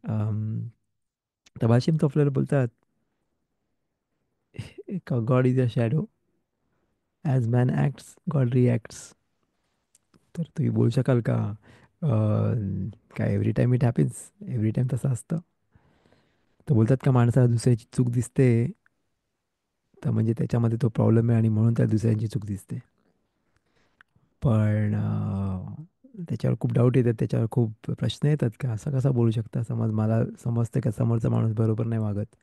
अम, तर भाषेम तो आपल्याला बोलतात God is a shadow, as man acts God reacts. तर तुम्ही बोलू शकाल का काय every time it happens, every time तसं असतं? तर बोलतात का माणसाला दुसऱ्याची चूक दिसते, तर म्हणजे त्याच्यामध्ये तो प्रॉब्लेम आहे आणि म्हणून त्या दुसऱ्यांची चूक दिसते. पण त्याच्यावर खूप डाऊट येतात, त्याच्यावर खूप प्रश्न येतात का असं कसं बोलू शकता. समज मला समजतं का समोरचा माणूस बरोबर नाही वागत,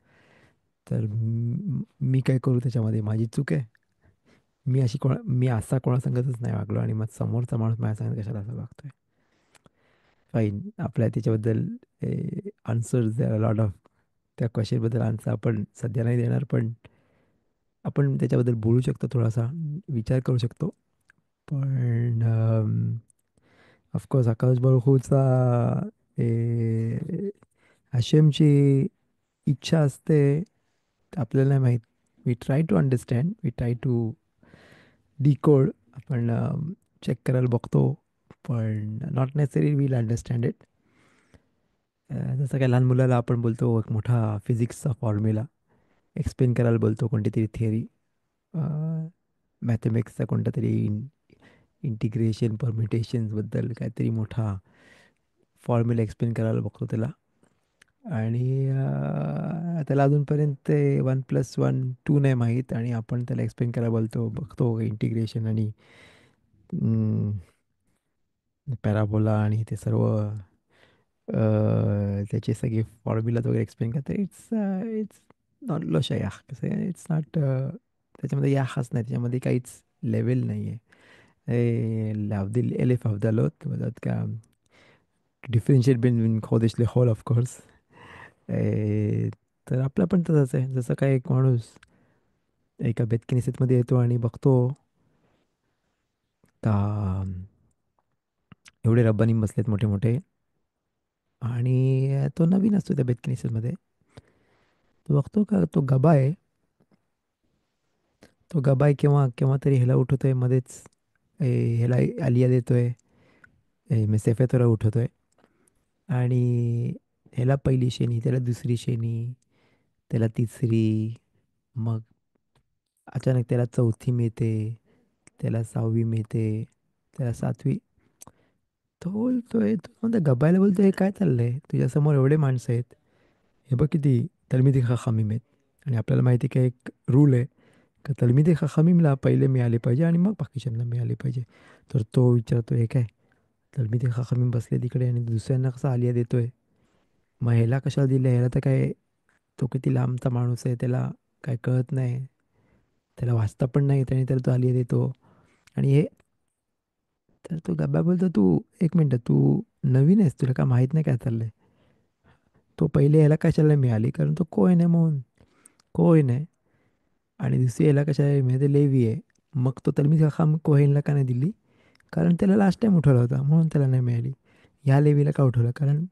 तर मी काय करू त्याच्यामध्ये, माझी चूक आहे. मी असा कोणासंगतच नाही वागलो आणि मग समोरचा माणूस माझ्या सांगत कशाला असं वागतोय. फाईन, आपल्या त्याच्याबद्दल आन्सर्स लॉट ऑफ, त्या क्वेश्चनबद्दल आन्सर आपण सध्या नाही देणार, पण आपण त्याच्याबद्दल बोलू शकतो, थोडासा विचार करू शकतो. पण ऑफकोर्स आकाश बाळखूचा हशेमची इच्छा असते, आपल्याला नाही माहीत. We try to understand, we try to decode, आपण चेक करायला बघतो, पण not necessary will understand it. जसं काय लहान मुलाला आपण बोलतो एक मोठा फिजिक्सचा फॉर्म्युला एक्सप्लेन करायला बोलतो, कोणती तरी थिअरी, मॅथमॅटिक्सचा कोणता तरी इंटिग्रेशन परम्युटेशन्सबद्दल काहीतरी मोठा फॉर्म्युला एक्सप्लेन करायला बघतो त्याला. आणि त्याला अजूनपर्यंत ते 1+1 2 नाही माहीत, आणि आपण त्याला एक्सप्लेन करायला बघतो इंटिग्रेशन आणि पॅराबोला आणि ते सर्व त्याचे सगळे फॉर्म्युला वगैरे एक्सप्लेन करते. इट्स नॉट लो याह कसं आहे, इट्स नॉट, त्याच्यामध्ये याहच नाही, त्याच्यामध्ये काहीच लेवल नाही आहे. लावदील एलिफ अफदालोत बोलतात का, डिफरेन्शिएट बिटवीन खोदेशले हॉल ऑफकोर्स. तर आपलं पण तसंच आहे. जसं काय एक माणूस एका बेतकिनिसेतमध्ये येतो आणि बघतो का एवढे रब्बानीम बसलेत मोठे मोठे, आणि तो नवीन असतो त्या बेतकिनिसेतमध्ये. तो बघतो का तो गबा आहे, तो गबाय केव्हा केव्हा तरी ह्याला उठवतोय मध्येच, ह्याला आलिया देतोय, सेफेतोरा उठवतोय, आणि ह्याला पहिली शेणी, त्याला दुसरी शेणी, त्याला तिसरी, मग अचानक त्याला चौथी मिळते, त्याला सहावी मिळते, त्याला सातवी. तो बोलतोय, तो म्हणतो गबायला बोलतोय, हे काय चाललंय, तुझ्यासमोर एवढे माणसं आहेत, हे बघ किती तलमिदी खमीम आहेत, आणि आपल्याला माहिती आहे की एक रूल आहे का तलमिदी खमीमला पहिले मिळाले पाहिजे आणि मग बाकीच्यांना मिळाले पाहिजे. तर तो विचारतो, हे काय तलमिदी खमीम बसले तिकडे आणि दुसऱ्यांना कसा आलिया देतोय, मग ह्याला कशाला दिलं, ह्याला तर काय, तो किती लांबचा माणूस आहे, त्याला काय कळत नाही, त्याला वाचता पण नाही त्याने, तर तो आलिया देतो. आणि हे, तर तो गब्बा बोलतो, तू एक मिनटं, तू नवीन आहेस, तुला काय माहीत नाही काय चाललंय. तो पहिले ह्याला कशाला मिळाली, कारण तो कोण आहे म्हणून, कोण आहे. आणि दुसरी ह्याला कशाला मिळते, लेवी आहे. मग तो तलमीद खाम कोहेनला का नाही दिली, कारण त्याला लास्ट टाइम उठवला होता म्हणून त्याला नाही मिळाली. ह्या लेवीला का उठवलं, कारण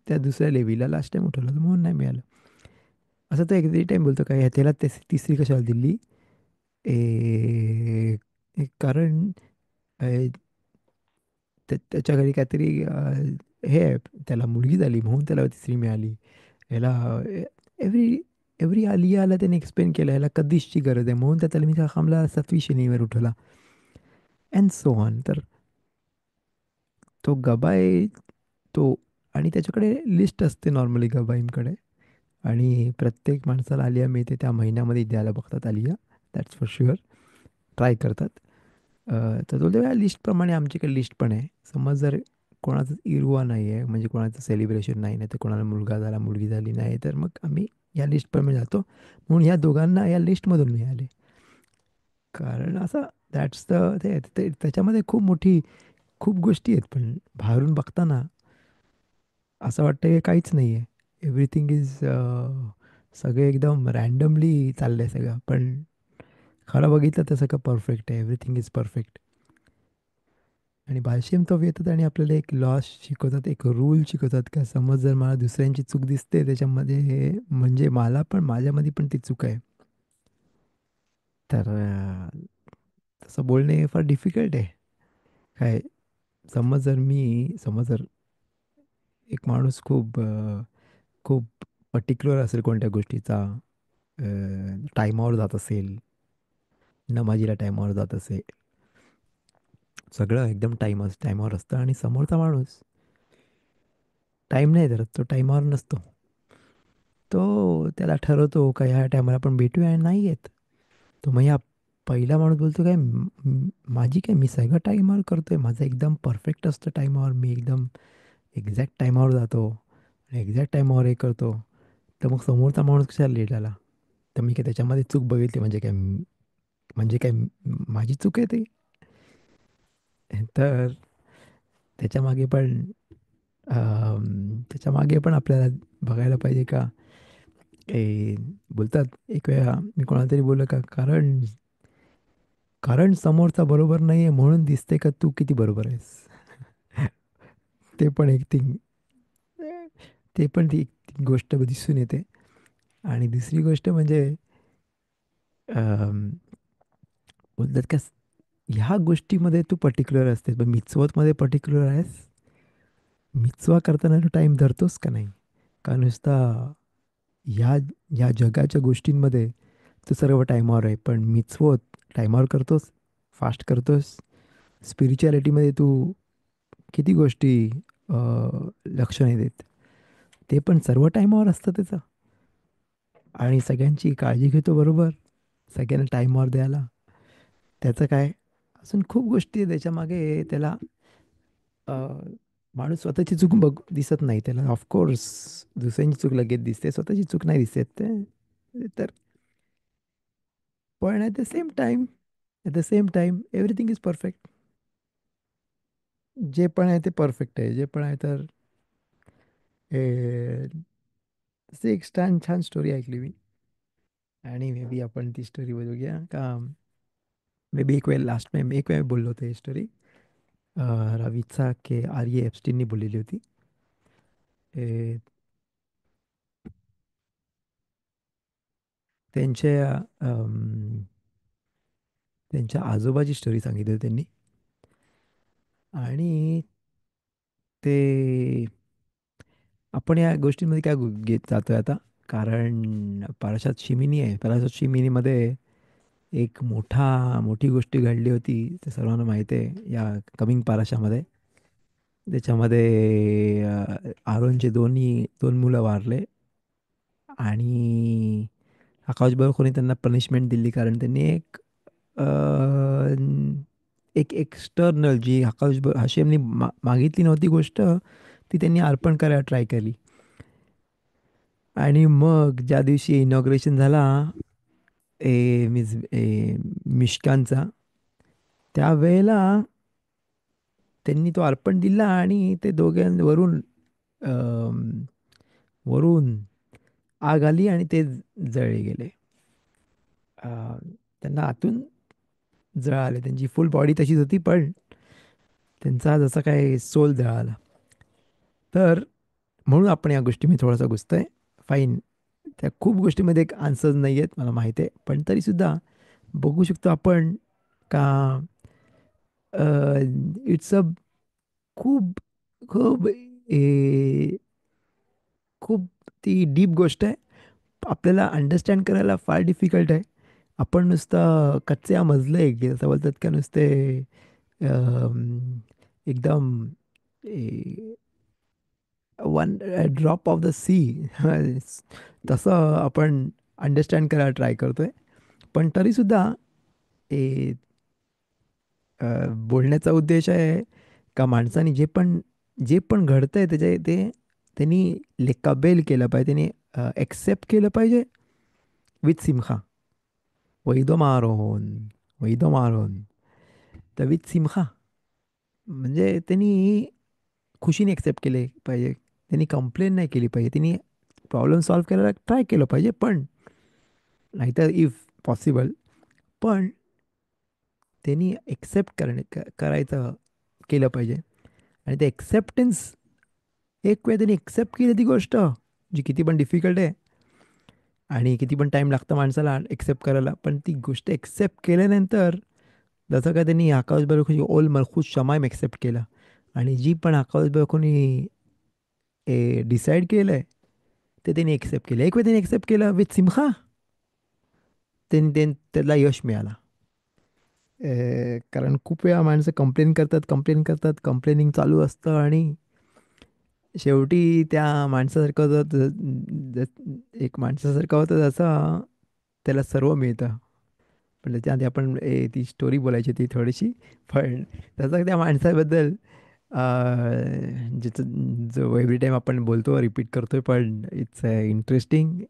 त्या दुसऱ्या लेवीला लास्ट टाइम उठवलं होतं म्हणून नाही मिळालं. असं तो एक टाइम बोलतो काय, त्याला तिसरी कशाला दिली, कारण ए, त्याच्या घरी काहीतरी हे आहे, त्याला मुलगी झाली म्हणून त्याला तिसरी मिळाली. याला एव्हरी एव्हरी आलियाला त्याने एक्सप्लेन केलं, ह्याला कधीचची गरज आहे म्हणून त्या त्याला मी खामला 7वी शनीवर उठवला, अँड सो ऑन. तर तो गबाय, तो, आणि त्याच्याकडे लिस्ट असते नॉर्मली गबाईंकडे, आणि प्रत्येक माणसाला आलिया मिळते त्या महिन्यामध्ये द्यायला बघतात Alia, that's for sure, try करतात. तर तो त्या लिस्टप्रमाणे आमच्याकडे लिस्ट पण आहे. समज जर कोणाचं इरुवा नाही आहे, म्हणजे कोणाचं सेलिब्रेशन नाही, नाही तर कोणाला मुलगा झाला मुलगी झाली नाही, तर मग आम्ही या लिस्टप्रमाणे जातो. म्हणून ह्या दोघांना या लिस्टमधून मिळाले, कारण असं दॅट्स द, त्याच्यामध्ये खूप मोठी खूप गोष्टी आहेत, पण बाहेरून बघताना असं वाटतं की काहीच नाही आहे, एव्हरीथिंग इज, सगळे एकदम रॅन्डमली चाललं आहे सगळं, पण खरं बघितलं तर सगळं परफेक्ट आहे, एव्हरीथिंग इज परफेक्ट. आणि भाषेम तो येतात आणि आपल्याला एक लॉस शिकवतात, एक रूल शिकवतात का समज जर मला दुसऱ्यांची चूक दिसते त्याच्यामध्ये, म्हणजे मला पण माझ्यामध्ये पण ती चूक आहे. तर तसं बोलणे फार डिफिकल्ट आहे. काय, समज जर एक माणूस खूप पर्टिक्युलर असेल कोणत्या गोष्टीचा, टाईमावर जात असेल, नमाजीला टाईमावर जात असेल, सगळं एकदम टाईमावर असतं, आणि समोरचा माणूस टाईम नाही धरत, तो टाईमावर नसतो. तो त्याला ठरवतो का ह्या टायमाला आपण भेटूया, आणि नाही येत. तो मग ह्या पहिला माणूस बोलतो काय, माझी काय, मी सगळं टाईमावर करतोय, माझं एकदम परफेक्ट असतं टाईमावर, मी एकदम एक्झॅक्ट टाईमावर जातो आणि एक्झॅक्ट टाईमावर हे करतो. तर मग समोरचा माणूस कशाला लेट आला? तर मी काय त्याच्यामध्ये चूक बघितली म्हणजे काय, म्हणजे काय माझी चूक आहे ते? तर त्याच्यामागे पण त्याच्यामागे पण आपल्याला बघायला पाहिजे का, ए, बोलतात एक वेळा मी कोणाला तरी बोललं का, कारण कारण समोरचा बरोबर नाही आहे म्हणून दिसते का तू किती बरोबर आहेस. ते पण एक थिंग, ते पण ती एक गोष्ट दिसून येते. आणि दुसरी गोष्ट म्हणजे अम, बोलतात का, ह्या गोष्टीमध्ये तू पर्टिक्युलर असतेस, पण मिtzvotमध्ये पर्टिक्युलर आहेस. मिtzvah करताना तू टाईम धरतोस का नाही? का नुसता ह्या ह्या जगाच्या गोष्टींमध्ये तू सर्व टाईमावर आहे, पण मिtzvot टाईमावर करतोस, फास्ट करतोस. स्पिरिच्युअलिटीमध्ये तू किती गोष्टी अ, लक्ष नाही देत, ते पण सर्व टाईमावर असतं त्याचं. आणि सगळ्यांची काळजी घेतो बरोबर, सगळ्यांना टाईमावर द्यायला. त्याचं काय, अजून खूप गोष्टी आहे त्याच्यामागे. त्याला अ, माणूस स्वतःची चूक बघ दिसत नाही त्याला, ऑफकोर्स दुसऱ्यांची चूक लगेच दिसते, स्वतःची चूक नाही दिसत तर. पण at the same time everything is perfect. जे पण आहे ते परफेक्ट आहे, जे पण आहे तर तशी एक छान छान स्टोरी ऐकली मी. आणि मे बी आपण ती स्टोरी बघूया का, मे बी एक वेळ लास्ट टाइम एक वेळ बोललो होतो ही स्टोरी. रवीचा के आर ए एप्स्टीननी बोललेली होती. ए, त्यांच्या त्यांच्या आजोबाची स्टोरी सांगितली होती त्यांनी. आणि ते, आपण या गोष्टींमध्ये काय घेत जातोय आता, कारण पारशात शिमिनी आहे. पारशात शिमिनीमध्ये एक मोठी गोष्ट घडली होती, ते सर्वांना माहिती आहे या कमिंग पाराशामध्ये. त्याच्यामध्ये आरोनचे दोन मुलं वारले. आणि आकाश कोणी त्यांना पनिशमेंट दिली, कारण त्यांनी अ, एक एक्सटर्नल जी हशेमनी मागितली नव्हती गोष्ट, ती त्यांनी अर्पण करायला ट्राय केली. आणि मग ज्या दिवशी इनॉग्रेशन झाला मिष्कांचा, त्यावेळेला त्यांनी तो अर्पण दिला, आणि ते दोघांवरून वरून आग आली आणि ते जळले गेले. अ, त्यांना आतून जळाले, त्यांची फुल बॉडी तशीच होती, पण त्यांचा जसा काय सोल जळाला. तर म्हणून आपण या गोष्टी मी थोडासा घुसतोय. फाईन, त्या खूप गोष्टीमध्ये एक आन्सर्स नाही आहेत मला माहिती आहे, पण तरीसुद्धा बघू शकतो आपण का इट्स अ खूप खूप खूप ती डीप गोष्ट आहे. आपल्याला अंडरस्टँड करायला फार डिफिकल्ट आहे. आपण नुसतं कच्च्या मजले की असं बोलतात का, नुसते एकदम one drop of the sea तसं आपण अंडरस्टँड करायला ट्राय करतोय. पण तरीसुद्धा ए, बोलण्याचा उद्देश आहे का, माणसाने जे पण घडतंय त्यांनी कबेल केलं पाहिजे, त्यांनी एक्सेप्ट केलं पाहिजे विथ सिमखा. वैदो मारोन, वैदो मारोन, तर विथ सिमखा. म्हणजे त्यांनी खुशीने एक्सेप्ट केले पाहिजे, त्यांनी कंप्लेन नाही केली पाहिजे, त्यांनी प्रॉब्लेम सॉल्व्ह करायला ट्राय केलं पाहिजे, पण नाहीतर इफ पॉसिबल, पण त्यांनी एक्सेप्ट करायचं केलं पाहिजे. आणि ते एक्सेप्टन्स, एक वेळ त्यांनी एक्सेप्ट केली ती गोष्ट, जी किती पण डिफिकल्ट आहे आणि किती पण टाईम लागतं माणसाला एक्सेप्ट करायला, पण ती गोष्ट एक्सेप्ट केल्यानंतर, जसं काय त्यांनी आकाश बरोखी ओल मलखूज शमाईम एक्सेप्ट केला. आणि जी पण आकाश बरोखीने डिसाईड केलंय ते त्यांनी एक्सेप्ट केलं. एक वेळ त्यांनी एक्सेप्ट केलं विथ सिम्हा, त्याला यश मिळाला. कारण खूप वेळा माणसं कंप्लेन करतात, कंप्लेन करतात, कंप्लेनिंग चालू असतं आणि शेवटी त्या माणसासारखं एक माणसासारखं होतं जसा त्याला सर्व मिळतं. पण त्याच्या आधी आपण ती स्टोरी बोलायची ती थोडीशी. पण तसं त्या माणसाबद्दल ज्याचं जो एव्हरी टाईम आपण बोलतो रिपीट करतोय, पण इट्स इंटरेस्टिंग.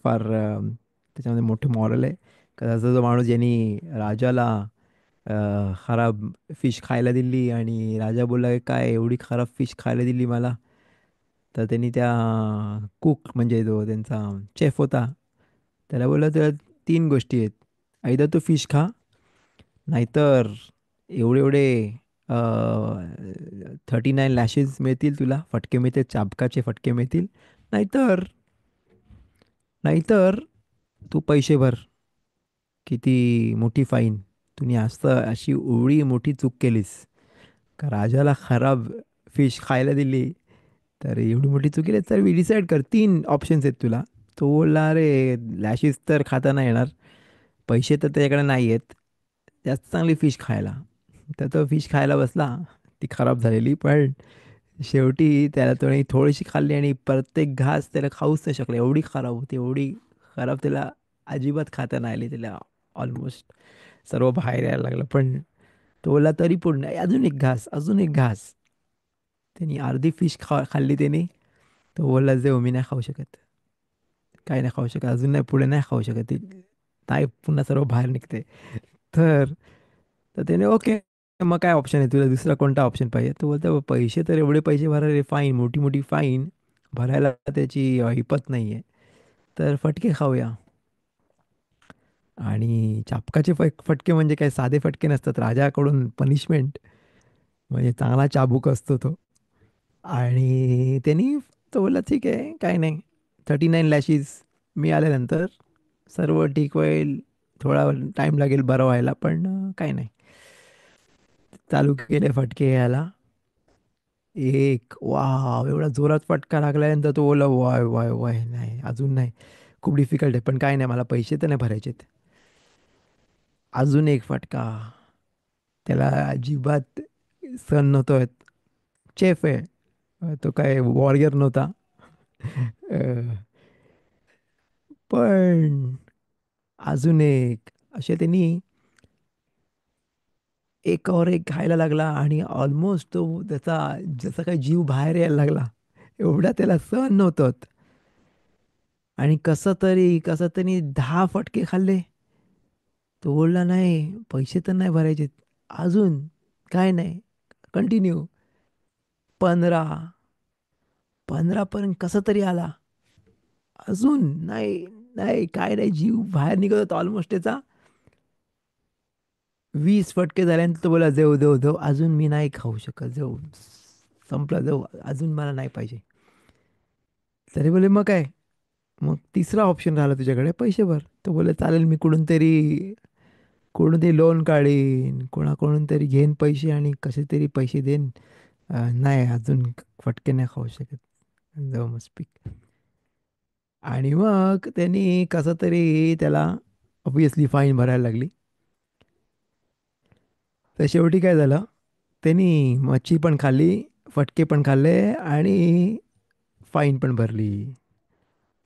फार त्याच्यामध्ये मोठे मॉरल आहे. का असा जो माणूस ज्यांनी राजाला खराब फिश खायला दिली आणि राजा बोलला काय एवढी खराब फिश खायला दिली मला. तर त्यांनी त्या कुक म्हणजे जो त्यांचा चेफ होता त्याला बोलला तर तीन गोष्टी आहेत. आयदर तू फिश खा, नाहीतर एवढे एवढे 39 लॅशेस मिळतील तुला, फटके मिळतील, चाबकाचे फटके मिळतील. नाहीतर नाहीतर तू पैसे भर, किती मोठी फाईन. तुम्ही असं अशी एवढी मोठी चूक केलीस का राजाला खराब फिश खायला दिली, तर एवढी मोठी चूक केली तर मी डिसाईड कर, तीन ऑप्शन्स आहेत तुला. तो बोलला अरे लॅशेस तर खाता नाही येणार, पैसे तर त्याच्याकडे नाही आहेत, जास्त चांगली फिश खायला. तर तो फिश खायला बसला, ती खराब झालेली. पण शेवटी त्याला तो थोडीशी खाल्ली आणि प्रत्येक घास त्याला खाऊच नाही शकला, एवढी खराब होती, एवढी खराब त्याला अजिबात खाता नाही आली. त्याला ऑलमोस्ट सर्व बाहेर यायला लागलं. पण तो बोलला तरी पण नाही, अजून एक घास, अजून एक घास. त्यांनी अर्धी फिश खाल्ली त्यांनी. तो बोलला जे मी नाही खाऊ शकत, काही नाही खाऊ शकत, अजून नाही, पुढे नाही खाऊ शकत. ती नाही, पुन्हा सर्व बाहेर निघते. तर तर त्याने ओके, मग काय ऑप्शन आहे तुला, दुसरा कोणता ऑप्शन पाहिजे? तो बोलतो पैसे तर एवढे पैसे भरायला, फाईन, मोठी मोठी फाईन भरायला त्याची हिपत नाही आहे, तर फटके खाऊया. आणि चापकाचे फटके म्हणजे काय साधे फटके नसतात, राजाकडून पनिशमेंट, म्हणजे चांगला चाबूक असतो तो. आणि त्यांनी तो बोलला ठीक आहे काय नाही, 39 लॅशीज मिळाल्यानंतर सर्व ठीक होईल, थोडा टाईम लागेल बरं व्हायला, पण काय नाही. चालू केले फटके यायला. एक वा एवढा जोरात फटका लागल्यानंतर तो बोला वाय वाय वाय नाही, अजून नाही, खूप डिफिकल्ट आहे, पण काय नाही, मला पैसे तर नाही भरायचेत. अजून एक फटका. त्याला अजिबात सण नव्हतं. चेफ आहे, तो काय वॉरियर नव्हता. पण अजून एक, असे त्यांनी एकावर एक खायला लागला आणि ऑलमोस्ट तो त्याचा जसा काही जीव बाहेर यायला लागला, एवढा त्याला सहन नव्हतं. आणि कसं तरी 10 फटके खाल्ले. तो बोलला नाही, पैसे तर नाही भरायचे, अजून काय नाही, कंटिन्यू. 15, 15 पर्यंत कसं तरी आला, अजून नाही, नाही काय नाही, जीव बाहेर निघत होता ऑलमोस्ट त्याचा. 20 फटके झाल्यानंतर तो बोला जाऊ देऊ देऊ, अजून मी नाही खाऊ शकत, जाऊ, संपला, जाऊ, अजून मला नाही पाहिजे. तरी बोले मग काय, मग तिसरा ऑप्शन राहिला तुझ्याकडे, पैसे भर. तो बोले चालेल, मी कुठून तरी लोन काढीन, कोणाकडून तरी घेईन पैसे आणि कसे तरी पैसे देईन. नाही, अजून फटके नाही खाऊ शकत, जाऊ मग स्पीक. आणि मग त्यांनी कसं तरी त्याला ऑब्विसली फाईन भरायला लागली. तर शेवटी काय झालं, त्यांनी मच्छी पण खाल्ली, फटके पण खाल्ले आणि फाईन पण भरली.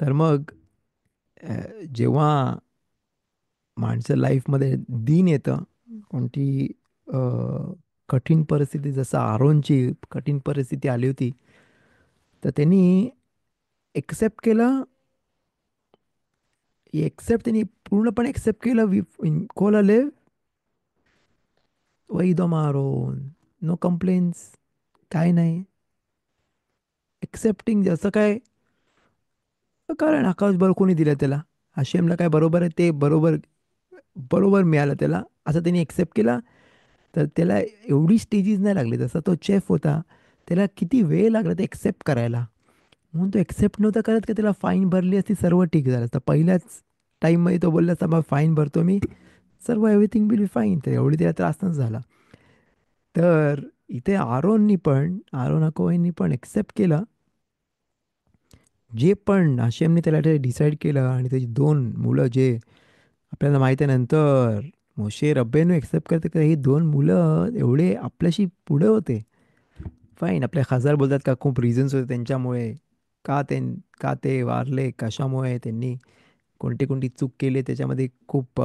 तर मग जेव्हा माणसं लाईफमध्ये दिन येतं, कोणती अ, कठीण परिस्थिती, जसं आरोनची कठीण परिस्थिती आली होती, तर त्यांनी एक्सेप्ट केलं. त्यांनी पूर्णपणे एक्सेप्ट केलं. कोलाले वैदो मारून, नो कंप्लेन्स, काय नाही, एक्सेप्टिंग. जसं काय, कारण आकाशभर कोणी दिलं त्याला, हाशेमला काय बरोबर आहे ते बरोबर, बरोबर मिळालं त्याला, असं त्यांनी एक्सेप्ट केला. तर त्याला एवढी स्टेजेस नाही लागली, जसा तो चेफ होता त्याला किती वेळ लागला ते एक्सेप्ट करायला. म्हणून तो एक्सेप्ट नव्हता करत की त्याला फाईन भरली असती, सर्व ठीक झालं असतं पहिल्याच टाईममध्ये. तो बोलला असता मग फाईन भरतो मी, सर्व एव्हरीथिंग विल बी फाईन, तर एवढी त्याला त्रास नच झाला. तर इथे आरोन अकोयननी पण एक्सेप्ट केलं. जे पण हाशेमने त्याला ते डिसाईड केलं आणि त्याची दोन मुलं जे आपल्याला माहिती आहे नंतर मोशे रब्बेनू एक्सेप्ट करते का ही दोन मुलं एवढे आपल्याशी पुढे होते. फाईन आपले खासदार बोलतात का खूप रिझन्स होते त्यांच्यामुळे का ते का ते वारले कशामुळे त्यांनी कोणती कोणती चूक केली त्याच्यामध्ये खूप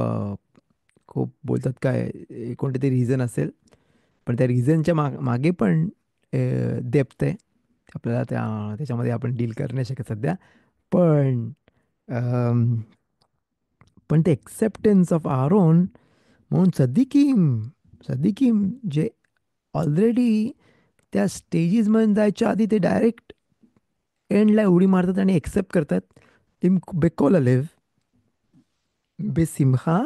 खूप बोलतात काय कोणते तरी रिझन असेल. पण त्या रिझनच्या मागे पण डेप्थ आहे. आपल्याला त्याच्यामध्ये आपण डील करू नाही शकत सध्या. पण अम, पण ते एक्सेप्टन्स ऑफ आर ओन म्हणून सदिकीम जे ऑलरेडी त्या स्टेजेसमध्ये जायच्या आधी ते डायरेक्ट एंडला उडी मारतात आणि एक्सेप्ट करतात. बेकोल अलेव बेसिम्हा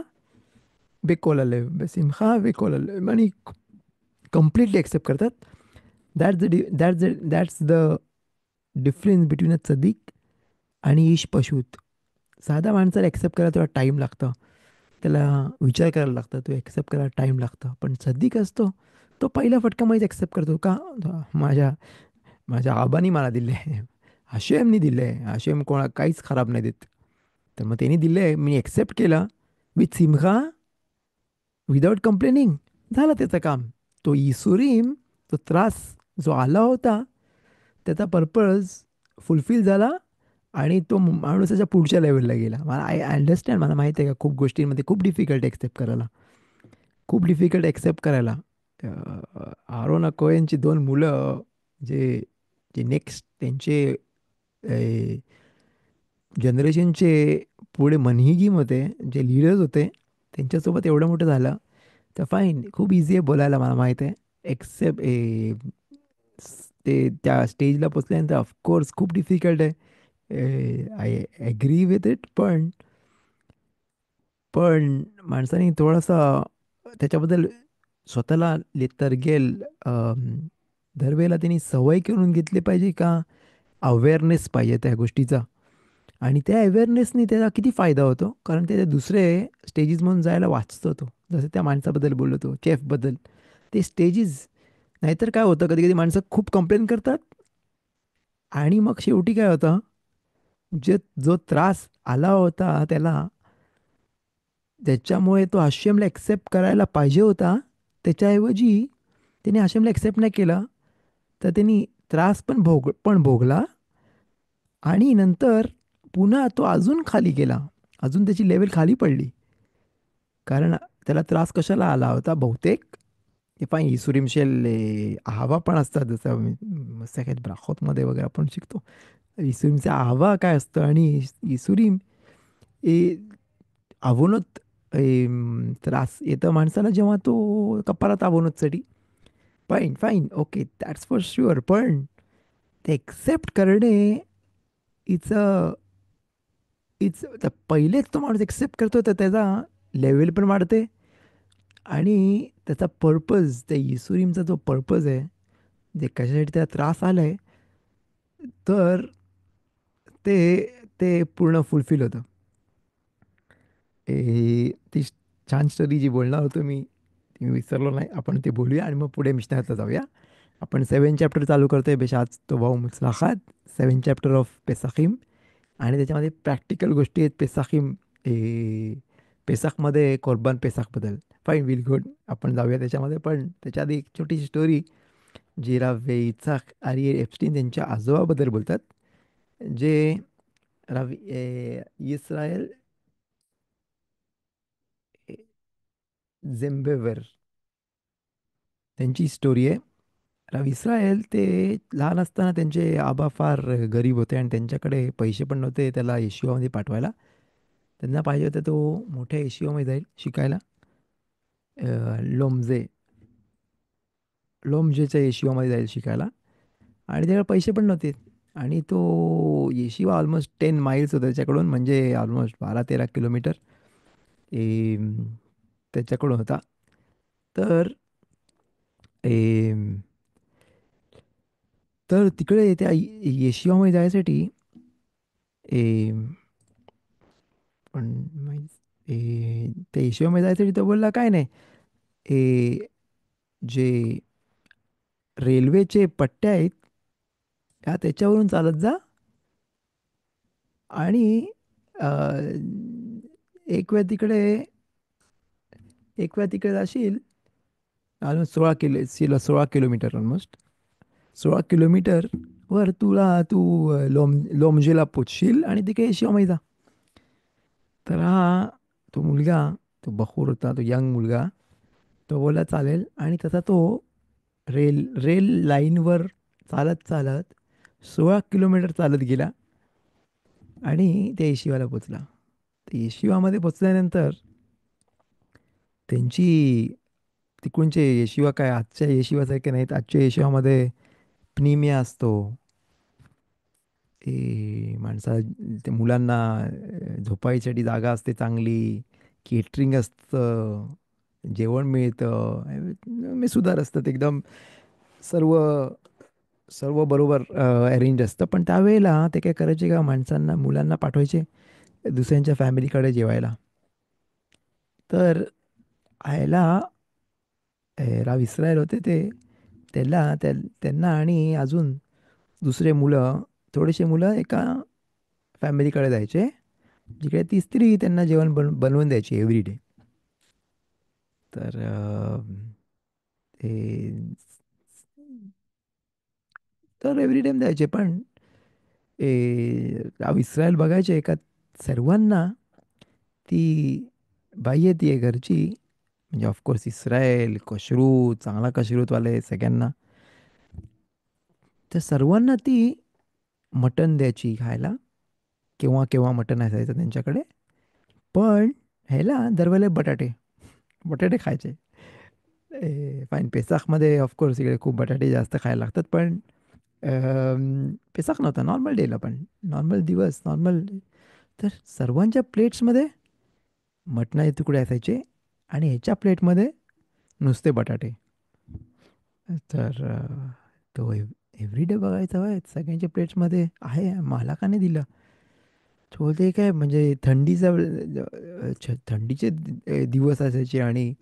बेकोल अलेव बेसिम्हा बेकोल अलेव आणि कम्प्लिटली एक्सेप्ट करतात. That's the difference between a सदिक आणि ईश पशूत. साधा माणसाला एक्सेप्ट करायला तेव्हा टाईम लागतं. त्याला विचार करायला लागतं. तो एक्सेप्ट करायला टाईम लागतं. पण सद्दिक असतो, तो पहिल्या फटक्यामध्येच एक्सेप्ट करतो. का? माझ्या माझ्या आबांनी मला दिले आहे. हाशेमनी दिले आहे. हाशेम कोणा काहीच खराब नाही देत. तर मग त्यांनी दिले आहे. मी एक्सेप्ट केलं विथ सिम्हा विदाउट कंप्लेनिंग. झालं त्याचं काम. तो इसुरीम, तो त्रास जो आला होता, त्याचा पर्पज फुलफिल झाला आणि तो माणूसाच्या पुढच्या लेवलला गेला. मला आय अंडरस्टँड. मला माहिती आहे का खूप गोष्टींमध्ये खूप डिफिकल्ट एक्सेप्ट करायला. खूप डिफिकल्ट एक्सेप्ट करायला. आरोन कोहेनची दोन मुलं जे जे नेक्स्ट त्यांचे जनरेशनचे पुढे मनहिगीम होते, जे लीडर्स होते, त्यांच्यासोबत एवढं मोठं झालं. तर फाईन खूप इझी आहे बोलायला मला माहीत आहे. एक्सेप्ट ते त्या स्टेजला पोचल्यानंतर ऑफकोर्स खूप डिफिकल्ट आहे. I agree with it. पण माणसाने थोडासा त्याच्याबद्दल स्वतःला लेतरगेल दरवेळेला त्यांनी सवय करून घेतली पाहिजे का अवेअरनेस पाहिजे त्या गोष्टीचा. आणि त्या अवेअरनेसनी त्याला किती फायदा होतो कारण त्याचे दुसरे स्टेजेस म्हणून जायला वाचतो तो. जसं त्या माणसाबद्दल बोललो तो चेफबद्दल. ते स्टेजेस नाहीतर काय होतं कधी कधी माणसं खूप कंप्लेन करतात आणि मग शेवटी काय होतं जो त्रास आला होता त्याला त्याच्यामुळे तो हाश्यमला एक्सेप्ट करायला पाहिजे होता. त्याच्याऐवजी त्याने हाश्यमला एक्सेप्ट नाही केला. तर त्यांनी त्रास पण भोगला आणि नंतर पुन्हा तो अजून खाली गेला. अजून त्याची लेवल खाली पडली. कारण त्याला त्रास कशाला आला होता बहुतेक ते पाय इसुरीमशेल आहावा पण असतात जसं सगळ्यात ब्राखोतमध्ये वगैरे आपण शिकतो. इसुरीमचा आहावा काय असतं आणि इसुरीम हे अवनत त्रास येतं माणसाला जेव्हा तो कपारात अवनतसाठी. Fine fine okay that's for sure. पण ते एक्सेप्ट करणे इच इच पहिलेच तो माणूस एक्सेप्ट करतो तर त्याचा लेवल पण वाढते आणि त्याचा पर्पज त्या इसुरीमचा जो पर्पज आहे जे कशासाठी त्याला त्रास आलाय तर ते ते पूर्ण फुलफिल होतं. ती छान स्टोरी जी बोलणार होतो मी ती मी विसरलो नाही. आपण ते बोलूया आणि मग पुढे मिशनातला जाऊया. आपण 7 चॅप्टर चालू करतोय बेशाच तो भाऊ मुस्लाखात 7 चॅप्टर ऑफ पेसाखीम. आणि त्याच्यामध्ये प्रॅक्टिकल गोष्टी आहेत पेसाखीम पेसाखमध्ये कोरबान पेसाखबद्दल. फाईन विल गुड आपण जाऊया त्याच्यामध्ये. पण त्याच्या आधी एक छोटीशी स्टोरी जी राव इचाक आर्य एप्स्टीन त्यांच्या आजोबाबद्दल बोलतात जे राव इस्रायल झेम्बेवर त्यांची स्टोरी आहे. राव इस्रायल ते लहान असताना त्यांचे आबा फार गरीब होते आणि त्यांच्याकडे पैसे पण नव्हते त्याला येशिवामध्ये पाठवायला. त्यांना पाहिजे होतं तो मोठ्या येशिवामध्ये जाईल शिकायला. लोमजे लोमजेच्या येशिवामध्ये जाईल शिकायला आणि त्याला पैसे पण नव्हते. आणि तो येशिवा ऑलमोस्ट 10 माईल्स होता त्याच्याकडून म्हणजे ऑलमोस्ट 12-13 किलोमीटर ए, त्याच्याकडून होता. तर ए, तर तिकडे त्या येशिवामध्ये जायसाठी ए, पण त्या येशिवामध्ये जायसाठी तो बोलला काय नाही जे रेल्वेचे पट्ट्या आहेत त्या त्याच्यावरून चालत जा आणि अ, एक वेळ तिकडे एक वेळ तिकडे जाशील अजून 16 किलोमीटर ऑलमोस्ट 16 किलोमीटर वर तू लोमजेला पोचशील आणि तिकडे येशिवा मैदा. तर तो मुलगा, तो बखूर होता, तो यंग मुलगा, तो बोला चालेल आणि तसा तो रेल रेल लाईनवर चालत चालत 16 किलोमीटर चालत गेला आणि त्या येशिवाला पोचला. तर येशिवामध्ये पोचल्यानंतर त्यांची तिकडूनचे येशिवा काय आजच्या येशिवासारखे नाहीत. आजच्या येशिवामध्ये प्निमिया असतो. ते माणसा ते मुलांना झोपायसाठी जागा असते चांगली, केटरिंग असतं, जेवण मिळतं, सुधार असतात एकदम, सर्व सर्व बरोबर अरेंज असतं. पण त्यावेळेला ते काय करायचे का माणसांना मुलांना पाठवायचे दुसऱ्यांच्या फॅमिलीकडे जेवायला. तर ह्याला राव इस्रायल होते ते, त्यांना आणि अजून दुसरे मुलं, थोडेसे मुलं एका फॅमिलीकडे जायचे, जिकडे ती स्त्री त्यांना जेवण बनवून द्यायची एव्हरी डे. तर ते तर एव्हरी टाइम द्यायचे. पण इस्रायल बघायचे का सर्वांना ती बाई आहे, ती आहे घरची, म्हणजे ऑफकोर्स इस्रायल कशरूत, चांगला कशरूतवाले सगळ्यांना, तर सर्वांना ती मटण द्यायची खायला. केव्हा केव्हा मटण असायचं त्यांच्याकडे. पण ह्याला दरवेळेला बटाटे बटाटे खायचे. फाईन, पेसाखमध्ये ऑफकोर्स इकडे खूप बटाटे जास्त खायला लागतात. पण पेसाख नव्हता, नॉर्मल डेला, पण नॉर्मल दिवस, नॉर्मल. तर सर्वांच्या प्लेट्समध्ये मटणाचे तुकडे असायचे आणि ह्याच्या प्लेटमध्ये नुसते बटाटे. तर तो एव्हरीडे बघायचा होय सगळ्यांच्या प्लेट्समध्ये आहे, मला का नाही दिलं. तो बोलते काय म्हणजे थंडीचे दिवस असायचे आणि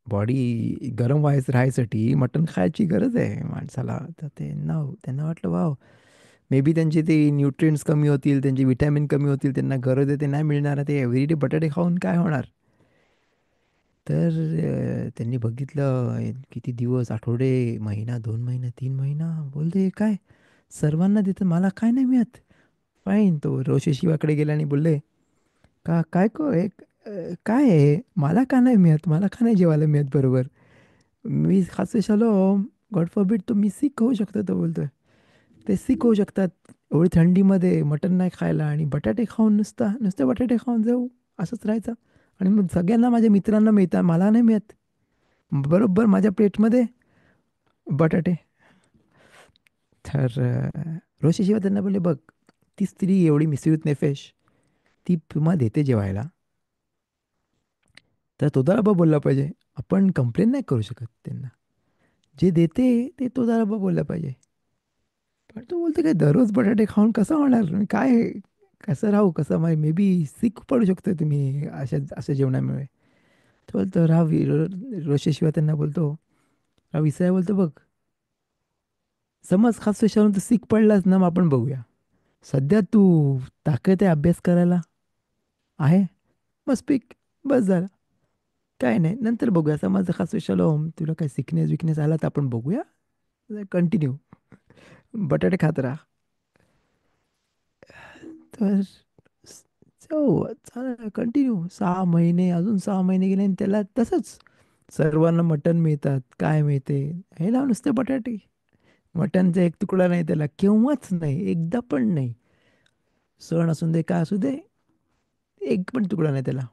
बॉडी गरम राहायसाठी मटण खायची गरज आहे माणसाला. तर त्यांना वाटलं वाव, मे बी त्यांचे ते न्यूट्रिएंट्स कमी होतील, त्यांची विटॅमिन कमी होतील, त्यांना गरज आहे ते नाही मिळणार, ते एव्हरीडे बटाटे खाऊन काय होणार. तर त्यांनी बघितलं किती दिवस, आठवडे, महिना, 2 महिना, 3 महिना, बोलते काय सर्वांना देतं मला काय नाही मिळत. फाईन, तो रोशी शिवाकडे गेला आणि बोलले का काय काय आहे, मला का नाही मिळत, मला का नाही जेवायला मिळत बरोबर. मी खासे शालोम, गॉड फॉरबिड, तो मी सिक होऊ शकतो, तो बोलतोय. ते सिक होऊ शकतात एवढी थंडीमध्ये मटण नाही खायला आणि बटाटे खाऊन, नुसते बटाटे खाऊन जाऊ, असंच राहायचं. आणि मग सगळ्यांना माझ्या मित्रांना मिळतात, मला नाही मिळत. बरोबर माझ्या प्लेटमध्ये बटाटे. तर रोशी शिवा त्यांना बोलले बघ, ती स्त्री एवढी मिसळूत नेफेश, ती तुम्हा देते जेवायला, तर तोदाराबा बोलला पाहिजे. आपण कंप्लेन नाही करू शकत त्यांना. जे देते ते तोदाराबा बोलला पाहिजे. पण तो बोलते काय दररोज बटाटे खाऊन कसं होणार, मी काय कसं राहू, कसं मे बी सिक पडू शकतो तुम्ही अशा जेवणामुळे. तो बोलतो रोशेशिवाय त्यांना बोलतो, राव विसाया बोलतो बघ, समज खास विषयावरून तू सिक पडलास ना, मग आपण बघूया. सध्या तू ताकद आहे अभ्यास करायला, आहे, मग स्पीक, बस झालं. काय नाही, नंतर बघूया. समज खास विषयाला तुला काय सिकनेस विकनेस आला तर आपण बघूया. कंटिन्यू बटाटे खात राहा. तर चालेल, कंटिन्यू 6 महिने, अजून 6 महिने गेले आणि त्याला तसंच सर्वांना मटण मिळतात, काय मिळते, हे लावून नुसते बटाटे. मटणचा एक तुकडा नाही त्याला, केव्हाच नाही, एकदा पण नाही. सण असून दे काय असू दे, एक पण तुकडा नाही त्याला.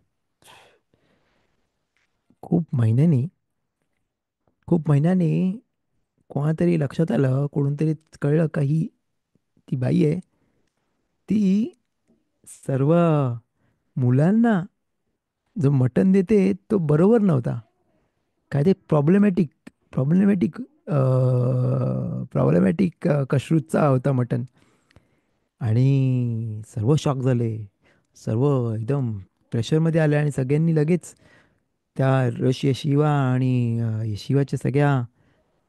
खूप महिन्यांनी खूप महिन्यांनी कोणातरी लक्षात आलं, कोणून तरी कळलं का ही ती बाई आहे, ती सर्व मुलांना जो मटण देते तो बरोबर नव्हता. काय ते प्रॉब्लेमॅटिक प्रॉब्लेमॅटिक कशरूतचा होता मटण. आणि सर्व शॉक झाले, सर्व एकदम प्रेशरमध्ये आले आणि सगळ्यांनी लगेच त्या शिवा आणि शिवाच्या सगळ्या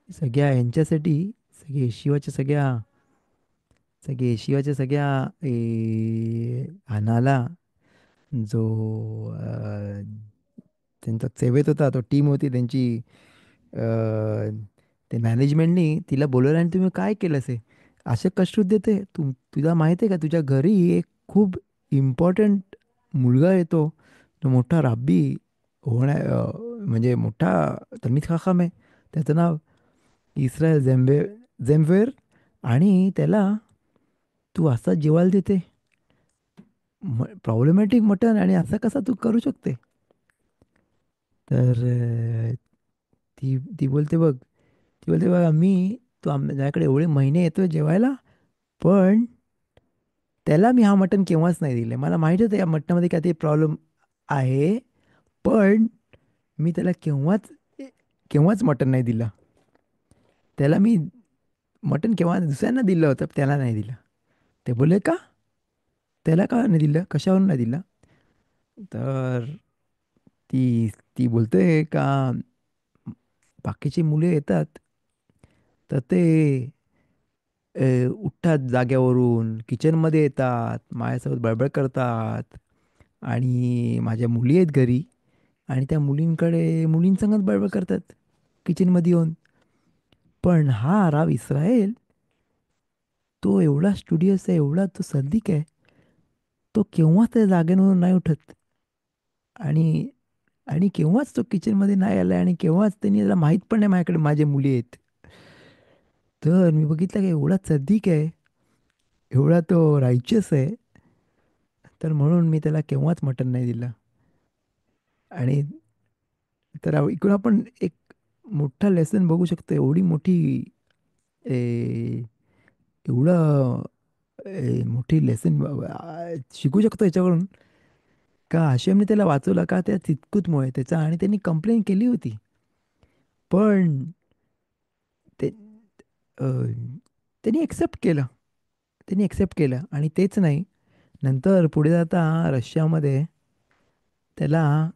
सगळ्या यांच्यासाठी, सगळे शिवाच्या सगळ्या सगळे शिवाच्या सगळ्या हानाला जो त्यांचा सेवेत होता, तो टीम होती त्यांची, अ, ते मॅनेजमेंटनी तिला बोलवलं आणि तुम्ही काय केलं असे असे कष्ट देते तुला माहिती आहे का तुझ्या घरी एक खूप इम्पॉर्टंट मुलगा येतो, तो मोठा राब्बी म्हणजे मोठा तलमीद खाखाम आहे, त्याचं नाव इस्रायल झेम्वेर, आणि त्याला तू असा जेवायला देते, प्रॉब्लेमॅटिक मटन, आणि असा कसा तू करू शकते. तर ती ती बोलते बघ, ती बोलते बघ मी, तू माझ्याकडे एवढे महिने येतोय जेवायला, पण त्याला मी हा मटण केव्हाच नाही दिले. मला माहिती होतं या मटणामध्ये काहीतरी प्रॉब्लेम आहे, पण मी त्याला केव्हाच केव्हाच मटण नाही दिलं. त्याला मी मटण केव्हा दुसऱ्यांना दिलं होतं, त्याला नाही दिलं. ते बोलले का, त्याला का नाही दिलं, कशावरून नाही दिलं. तर ती ती बोलते का बाकीची मुले येतात तर ते उठतात जाग्यावरून, किचनमध्ये येतात, माझ्यासोबत बडबड करतात, आणि माझ्या मुली आहेत घरी, आणि त्या मुलींसंगच बडबड करतात किचनमध्ये येऊन. पण हा राव इस्रायल, तो एवढा स्टुडियस आहे, एवढा तो सदिक आहे, तो केव्हाच त्या जागेवरून नाही उठत, आणि आणि केव्हाच तो किचनमध्ये नाही आला, आणि केव्हाच त्यांनी त्याला माहीत पण नाही माझ्याकडे माझे मुली आहेत. तर मी बघितलं की एवढा सदिक आहे, एवढा तो रायचस आहे, तर म्हणून मी त्याला केव्हाच मटण नाही दिलं. आणि तर इकडून आपण एक मोठा लेसन बघू शकतो, एवढी मोठी ए, एवढं मोठी लेसन शिकू शकतो याच्याकडून, का हाशेमने त्याला वाचवला का त्या चितकूतमुळे त्याचा, आणि त्यांनी कंप्लेंट केली होती, पण ते त्यांनी एक्सेप्ट केलं, त्यांनी एक्सेप्ट केलं. आणि तेच नाही, नंतर पुढे जाता रशियामध्ये त्याला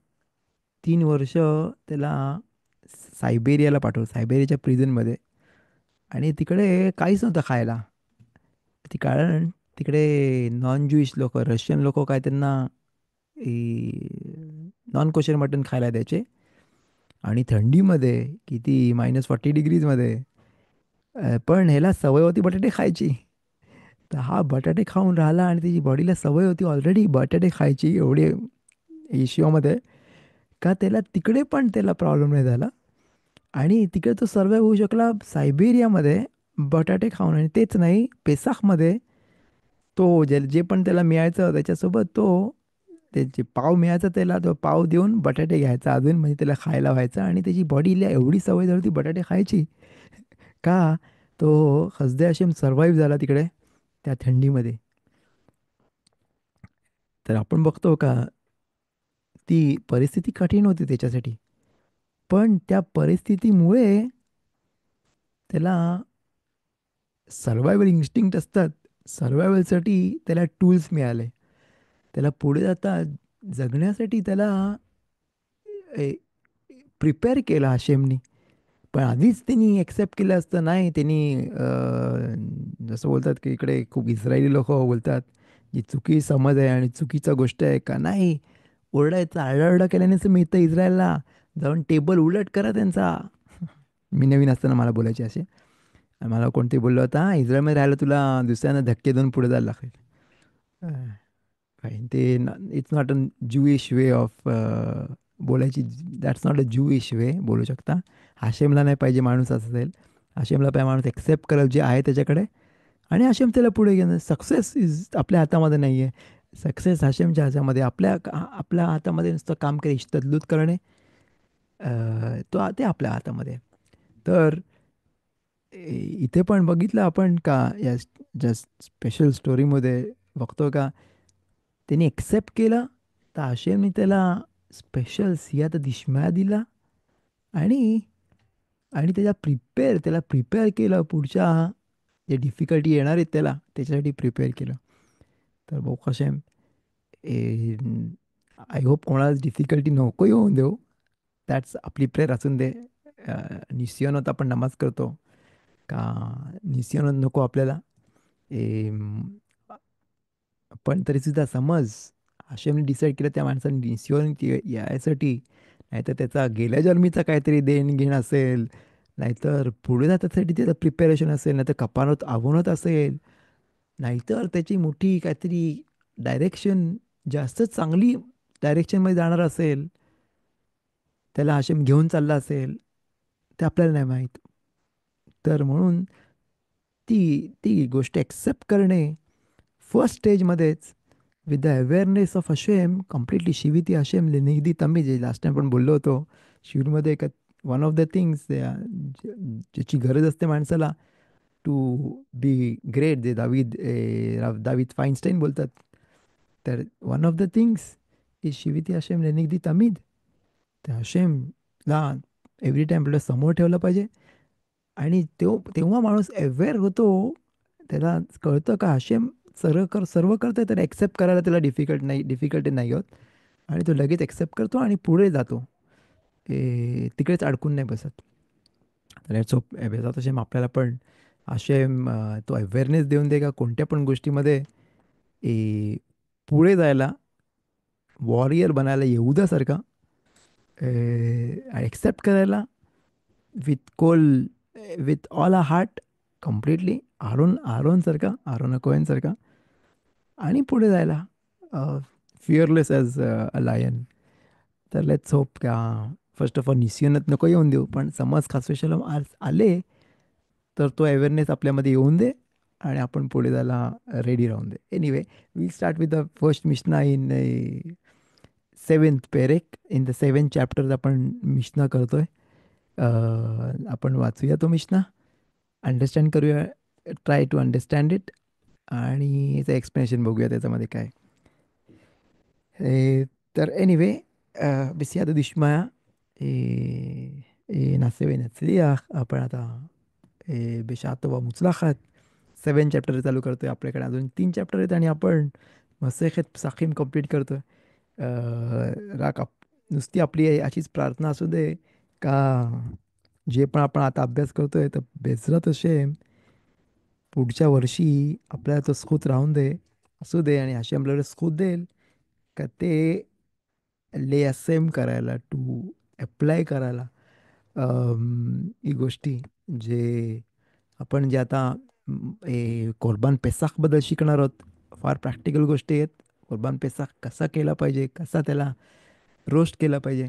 3 वर्ष त्याला सायबेरियाला पाठवलं, सायबेरियाच्या प्रिझनमध्ये. आणि तिकडे काहीच नव्हतं खायला, कारण तिकडे नॉन ज्युईश लोक, रशियन लोक काय त्यांना नॉन कोशर मटण खायला द्यायचे. आणि थंडीमध्ये किती -40 डिग्रीजमध्ये, पण ह्याला सवय होती बटाटे खायची. तर हा बटाटे खाऊन राहिला, आणि त्याची बॉडीला सवय होती ऑलरेडी बटाटे खायची एवढे एशियामध्ये, का त्याला तिकडे पण त्याला प्रॉब्लेम नाही झाला, आणि तिकडे तो सर्वाइव्ह होऊ शकला सायबेरियामध्ये बटाटे खाऊन. आणि तेच नाही, पेसाखमध्ये तो जे पण त्याला मिळायचं त्याच्यासोबत तो, त्याचे पाव मिळायचा त्याला, तो पाव देऊन बटाटे घ्यायचा अजून, म्हणजे त्याला खायला व्हायचा, आणि त्याची बॉडीला एवढी सवय झाली होती बटाटे खायची, का तो हसदे अशेम सर्वाईव्ह झाला तिकडे त्या थंडीमध्ये. तर आपण बघतो का ती परिस्थिती कठीण होती त्याच्यासाठी, पण त्या परिस्थितीमुळे त्याला सर्वायवल इन्स्टिंक्ट असतात, सर्वायवलसाठी त्याला टूल्स मिळाले, त्याला पुढे जाता जगण्यासाठी त्याला प्रिपेअर केलं हाशेमनी. पण आधीच त्यांनी एक्सेप्ट केलं असतं नाही, त्यांनी जसं बोलतात की इकडे खूप इस्रायली लोक बोलतात, जी चुकी समज आहे आणि चुकीचा गोष्ट आहे, का नाही ओरडायचं, आरडाओरडा केल्यानेच मिळतं इस्रायलला, जाऊन टेबल उलट करा त्यांचा. मी नवीन असताना मला बोलायचे असे, आणि मला कोणते बोललं होता, "हा, इस्रायलमध्ये राहायला तुला दुसऱ्यांना धक्के देऊन पुढे जायला लागेल." फाईन, ते it's not a Jewish way of बोलायची, दॅट्स नॉट अ ज्यूइश वे बोलू शकता. हाशेमला नाही पाहिजे माणूस असं असेल, हाशेमला पाहिजे माणूस एक्सेप्ट करेल जे आहे त्याच्याकडे, आणि हाशेम त्याला पुढे घेणं. सक्सेस इज आपल्या हातामध्ये नाही आहे, सक्सेस हाशेमच्या हातामध्ये, आपल्या हातामध्ये नुसतं काम करे, तदलूत करणे, ते आपल्या हातामध्ये आहे. तर इथे पण बघितलं आपण का या ज्या स्पेशल स्टोरीमध्ये बघतो का त्यांनी एक्सेप्ट केलं, तर आशेमने त्याला स्पेशल सियात दिशम्या दिला, आणि आणि त्याला प्रिपेअर केलं पुढच्या जे डिफिकल्टी येणार आहेत त्याला त्याच्यासाठी प्रिपेअर केलं. तर बघू हशेम, आय होप कोणाला डिफिकल्टी नको येऊन देऊ, दॅट्स आपली प्रेयर असून दे. निसियनोत आपण नमाज करतो का, निसियनोत नको आपल्याला, पण तरी सुद्धा समज हाशेमने डिसाईड केलं त्या माणसाने निस्योन यायसाठी, नाहीतर त्याचा गेल्या जन्मीचा काहीतरी देणघेण असेल, नाहीतर पुढे जाण्यासाठी त्याचं प्रिपेरेशन असेल, नाहीतर कपानत अवनत असेल, नाहीतर त्याची मोठी काहीतरी डायरेक्शन जास्त चांगली डायरेक्शनमध्ये जाणार असेल, त्याला हाशेम घेऊन चालला असेल, ते आपल्याला नाही माहीत. तर म्हणून ती ती गोष्ट एक्सेप्ट करणे फर्स्ट स्टेजमध्येच, with the awareness of Hashem, completely शिवी हशेम निगदी तमी, जे लास्ट टाइम पण बोललो होतो शिवमध्ये, एक वन ऑफ द थिंग्स ज्याची गरज असते माणसाला टू बी ग्रेट, जे दावीद फाईनस्टाईन बोलतात. तर one of the things is शिविती हशेम निगदी तमीद. त्या हशेमला एव्हरी टाइम आपल्या समोर ठेवलं पाहिजे. आणि तेव्हा माणूस अवेअर होतो, त्याला कळतं का हशेम सर्व करतोय, तर एक्सेप्ट करायला त्याला डिफिकल्टी नाही होत. आणि तो लगेच एक्सेप्ट करतो आणि पुढे जातो. तिकडेच अडकून नाही बसत. तर लेट्स होप बेझात हशेम आपल्याला पण हशेम तो अवेअरनेस देऊन दे का कोणत्या पण गोष्टीमध्ये पुढे जायला, वॉरियर बनायला येऊदासारखा, एक्सेप्ट करायला with with all a heart, completely Aaron Cohen सारखा, आणि पुढे जायला फिअरलेस ॲज अ लायन. तर लेट्स होप का फर्स्ट ऑफ ऑल निसियनच नको येऊन देऊ, पण समज खासवेशाला आज आले, तर तो अवेअरनेस आपल्यामध्ये येऊन दे आणि आपण पुढे जायला रेडी राहून दे. Anyway, we start with the first Mishnah in seventh पेरेक. इन द सेवन चॅप्टर आपण मिशना करतोय. आपण वाचूया तो मिशना, अंडरस्टँड करूया, ट्राय टू अंडरस्टँड इट, आणि याचं एक्सप्लेनेशन बघूया त्याच्यामध्ये काय. तर एनिवे, בסייעתא דשמיא, נעשה ונצליח. आपण आता בשעה טובה ומוצלחת 7 चॅप्टर चालू करतोय. आपल्याकडे अजून 3 चॅप्टर आहेत आणि आपण मसेखेत पसाखीम कम्प्लीट करतोय. नुसती आपली अशीच प्रार्थना असू दे का जे पण आपण आता अभ्यास करतोय, तर बेजरत असे पुढच्या वर्षी आपल्याला तो स्कूत राहून दे, असू दे, आणि अशी आपल्याला स्कूत देईल का ते लेअसेम करायला, टू अप्लाय करायला, ही गोष्टी जे आपण जे आता कोरबान पेसाखबद्दल शिकणार आहोत. फार प्रॅक्टिकल गोष्टी आहेत. कोरबान पेसाख कसा केला पाहिजे, कसा त्याला रोस्ट केला पाहिजे,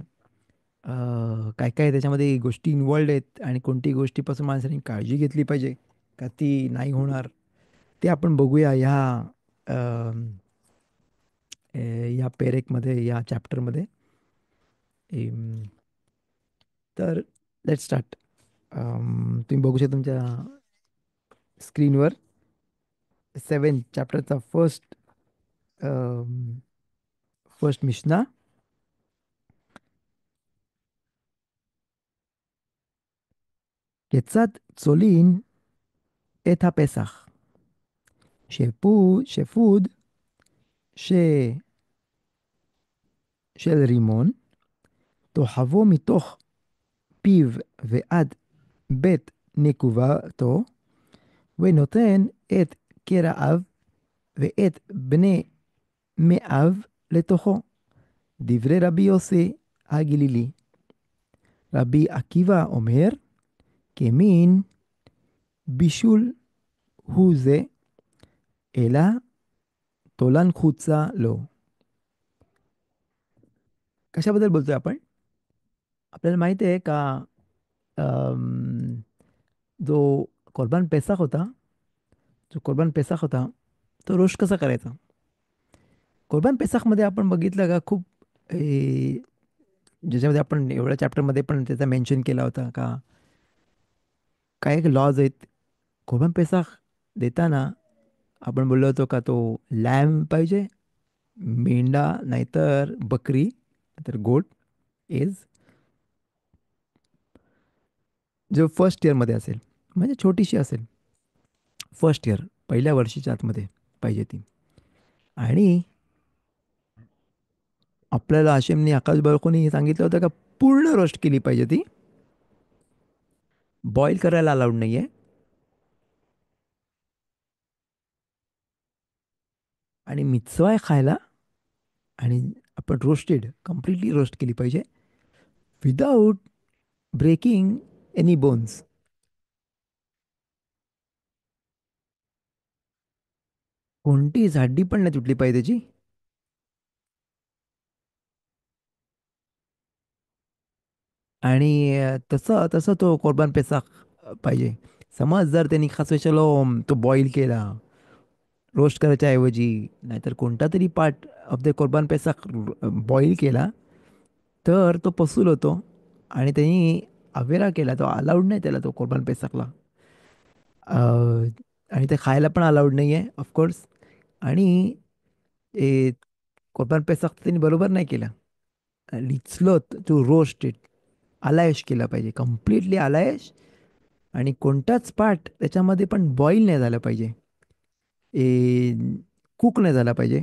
काय काय त्याच्यामध्ये गोष्टी इन्वॉल्ड आहेत, आणि कोणती गोष्टीपासून माणसाने काळजी घेतली पाहिजे का ती नाही होणार, ते आपण बघूया या पेरेकमध्ये, या चॅप्टरमध्ये. तर लेट स्टार्ट. तुम्ही बघू शकता तुमच्या स्क्रीनवर 7 चॅप्टरचा फर्स्ट मिशना. כיצד צולין את הפסח? שפוד ש... של רימון, תאהבו מתוך פיו ועד בית נקובתו, ונותן את קרעיו ואת בני מאב לתוכו. דברי רבי יוסי הגלילי. רבי עקיבא אומר, כמין בישול הוא זה, אלא तोलान खुचा लो. कशाबद्दल बोलतोय आपण? आपल्याला माहिती आहे का, अम, जो कोरबान पेसाख होता, तो रोष कसा करायचा? कोरबान पेसाखमध्ये आपण बघितलं का खूप, ज्याच्यामध्ये आपण एवढ्या चॅप्टरमध्ये पण त्याचा मेन्शन केला होता का काय लॉज आहेत. कोरबान पेसाख देताना आपण बोललो होतो का तो लॅम पाहिजे, मेंढा नाहीतर बकरी नाहीतर गोट, एज, जो फर्स्ट इयरमध्ये असेल, म्हणजे छोटीशी असेल, फर्स्ट इयर पहिल्या वर्षीच्या आतमध्ये पाहिजे ती. आणि आपल्याला आशिमनी आकाश बाळकोनी सांगितलं होतं का पूर्ण रोस्ट केली पाहिजे ती, बॉईल करायला अलाउड नाही आहे. आणि मिसळ खायला आणि आपण रोस्टेड कम्प्लिटली रोस्ट केली पाहिजे विदाऊट ब्रेकिंग एनी बोन्स. कोणतीच हड्डी पण नाही तुटली पाहिजे त्याची. आणि तसं तसं तो कोरबान पेसा पाहिजे. समज जर त्यांनी खास वेळेला तो बॉईल केला रोस्ट करायच्या ऐवजी, नाहीतर कोणता तरी पार्ट ऑफ द कोरबान पेसा बॉईल केला तर तो पसूल होतो आणि त्यांनी अवेरा केला तो अलाउड नाही त्याला तो कोरबान पेसाकला. आणि ते खायला पण अलाउड नाही आहे ऑफकोर्स. आणि ए कोरबान पेसाक त्यांनी बरोबर नाही केलं. लिचलोत टू रोस्ट इट, आलायश केला पाहिजे कम्प्लिटली आलायश. आणि कोणताच पार्ट त्याच्यामध्ये पण बॉईल नाही झाला पाहिजे, कुक नाही झाला पाहिजे.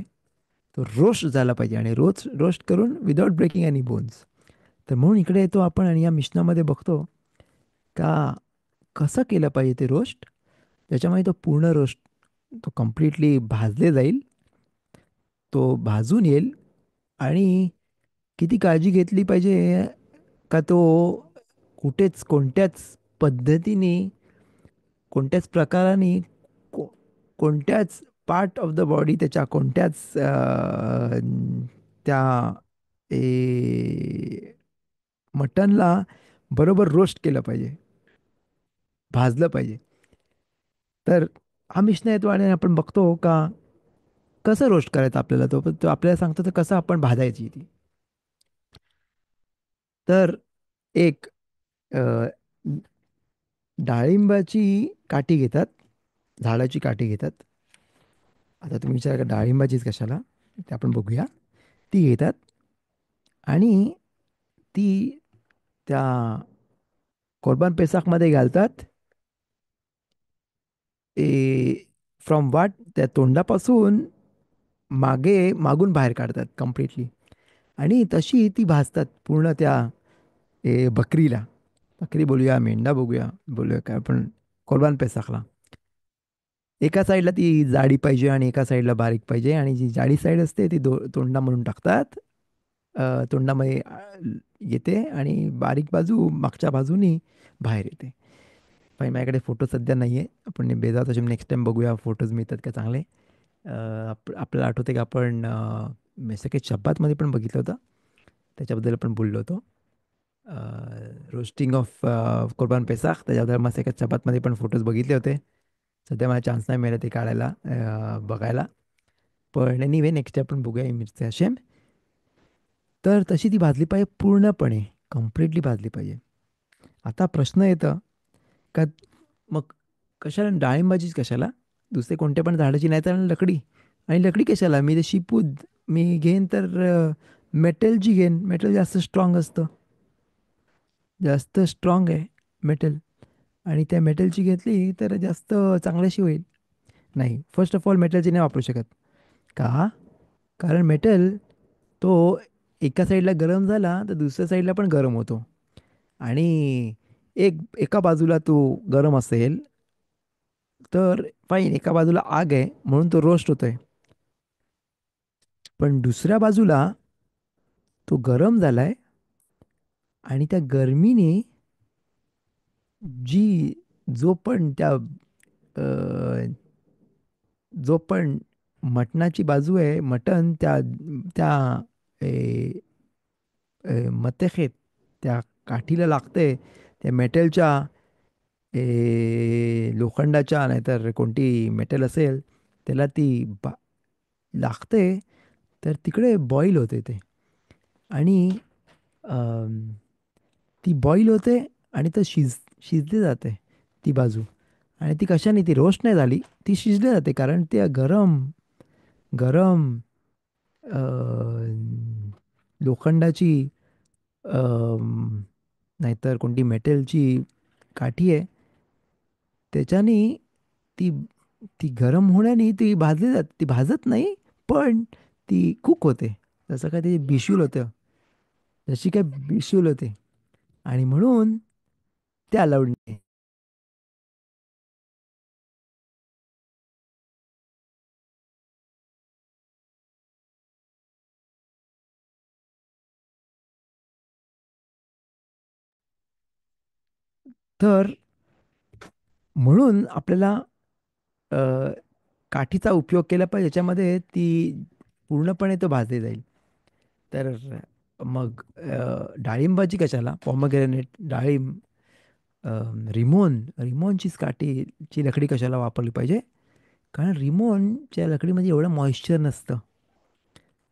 तो रोस्ट झाला पाहिजे आणि रोस्ट रोस्ट करून विदाऊट ब्रेकिंग एनी बोन्स. तर म्हणून इकडे येतो आपण आणि या मिश्नामध्ये बघतो का कसं केलं पाहिजे ते रोस्ट. त्याच्यामध्ये तो पूर्ण रोस्ट तो कम्प्लिटली भाजले जाईल, तो भाजून येईल. आणि किती काळजी घेतली पाहिजे का तो कुठेच कोणत्याच पद्धतीने कोणत्याच प्रकाराने को कोणत्याच पार्ट ऑफ द बॉडी त्याच्या कोणत्याच त्या मटनला बरोबर रोस्ट केलं पाहिजे, भाजलं पाहिजे. तर हा मिशन येतो आणि आपण बघतो का कसं रोस्ट करायचं आपल्याला, तो पण तो आपल्याला सांगतो तर कसं आपण भाजायची ती. तर एक अ, डाळिंबाची काठी घेतात, झाडाची काठी घेतात. आता तुम्ही विचार का डाळिंबाचीच कशाला, ते आपण बघूया. ती घेतात आणि ती त्या कोरबान पेसाकमध्ये घालतात. फ्रॉम वाट त्या तोंडापासून मागून बाहेर काढतात कम्प्लिटली. आणि तशी ती भाजतात पूर्ण त्या बकरीला. बकरी बोलूया, मेंढा बघूया, बोलूया काय आपण, कोरबान पेसाकला एका साईडला ती जाडी पाहिजे आणि एका साईडला बारीक पाहिजे. आणि जी जाडी साईड असते ती तोंडा म्हणून टाकतात, तोंडामध्ये येते आणि बारीक बाजू मागच्या बाजूनी बाहेर येते. पण माझ्याकडे फोटो सध्या नाही आहे, आपण बेजा तसे नेक्स्ट टाइम बघूया फोटोज मिळतात का चांगले. आपल्याला आठवते की आपण मेसके शब्बातमध्ये पण बघितलं होतं, त्याच्याबद्दल आपण बोललो होतो. रोस्टिंग ऑफ कुर्बान पेसाख त्याच्याबद्दल मस्त एका शब्बातमध्ये पण फोटोज बघितले होते. सध्या मला चान्स नाही मिळाला ते काढायला, बघायला. पण एनिवे नेक्स्ट आपण बघूया मिरचे हशेम. तर तशी ती भाजली पाहिजे पूर्णपणे, कम्प्लिटली भाजली पाहिजे. आता प्रश्न येतं का मग कशाला डाळिंबाचीच कशाला, दुसरे कोणत्या पण झाडाची नाही तर लकडी. आणि लकडी कशाला, मी ते शिपूद मी घेईन तर मेटलची घेईन, मेटल जास्त स्ट्रॉंग असतं, जास्त स्ट्रॉंग आहे मेटल. आणि त्या मेटलची घेतली तर जास्त चांगल्याशी होईल. नाही, फर्स्ट ऑफ ऑल मेटलची नाही वापरू शकत. का? कारण मेटल तो एका साईडला गरम झाला तर दुसऱ्या साईडला पण गरम होतो. आणि एका बाजूला तो गरम असेल तर फाईन, एका बाजूला आग आहे म्हणून तो रोस्ट होतोय. पण दुसऱ्या बाजूला तो गरम झालाय आणि त्या गरमीने जी जो पण त्या जो पण मटणाची बाजू आहे, मटण त्या त्या ए, मतेखेत त्या काठीला लागते, त्या मेटलच्या लोखंडाच्या नाहीतर कोणती मेटल असेल त्याला ती लागते. तर तिकडे बॉईल होते ते. आणि अम, ती बॉईल होते आणि तर शिजली जाते ती बाजू. आणि ती कशाने, ती रोस्ट नाही झाली, ती शिजली जाते कारण त्या गरम गरम लोखंडाची नाहीतर कोणती मेटलची काठी आहे, त्याच्याने ती ती गरम होण्याने ती भाजली जाते, ती भाजत नाही पण ती कुक होते. जसं काय ते बिशूल होतं, जशी काय बिशूल होते. आणि म्हणून ते अलाउड नाही. तर म्हणून आपल्याला अ, काठीचा उपयोग केला पाहिजे, ज्याच्यामध्ये ती पूर्णपणे तो भाजले जाईल. तर मग डाळिंबाची कशाला, पॉमग्रॅनेट, डाळिंब, अ, रिमोनचीच काठीची लकडी कशाला वापरली पाहिजे? कारण रिमोनच्या लकडीमध्ये एवढं मॉइश्चर नसतं.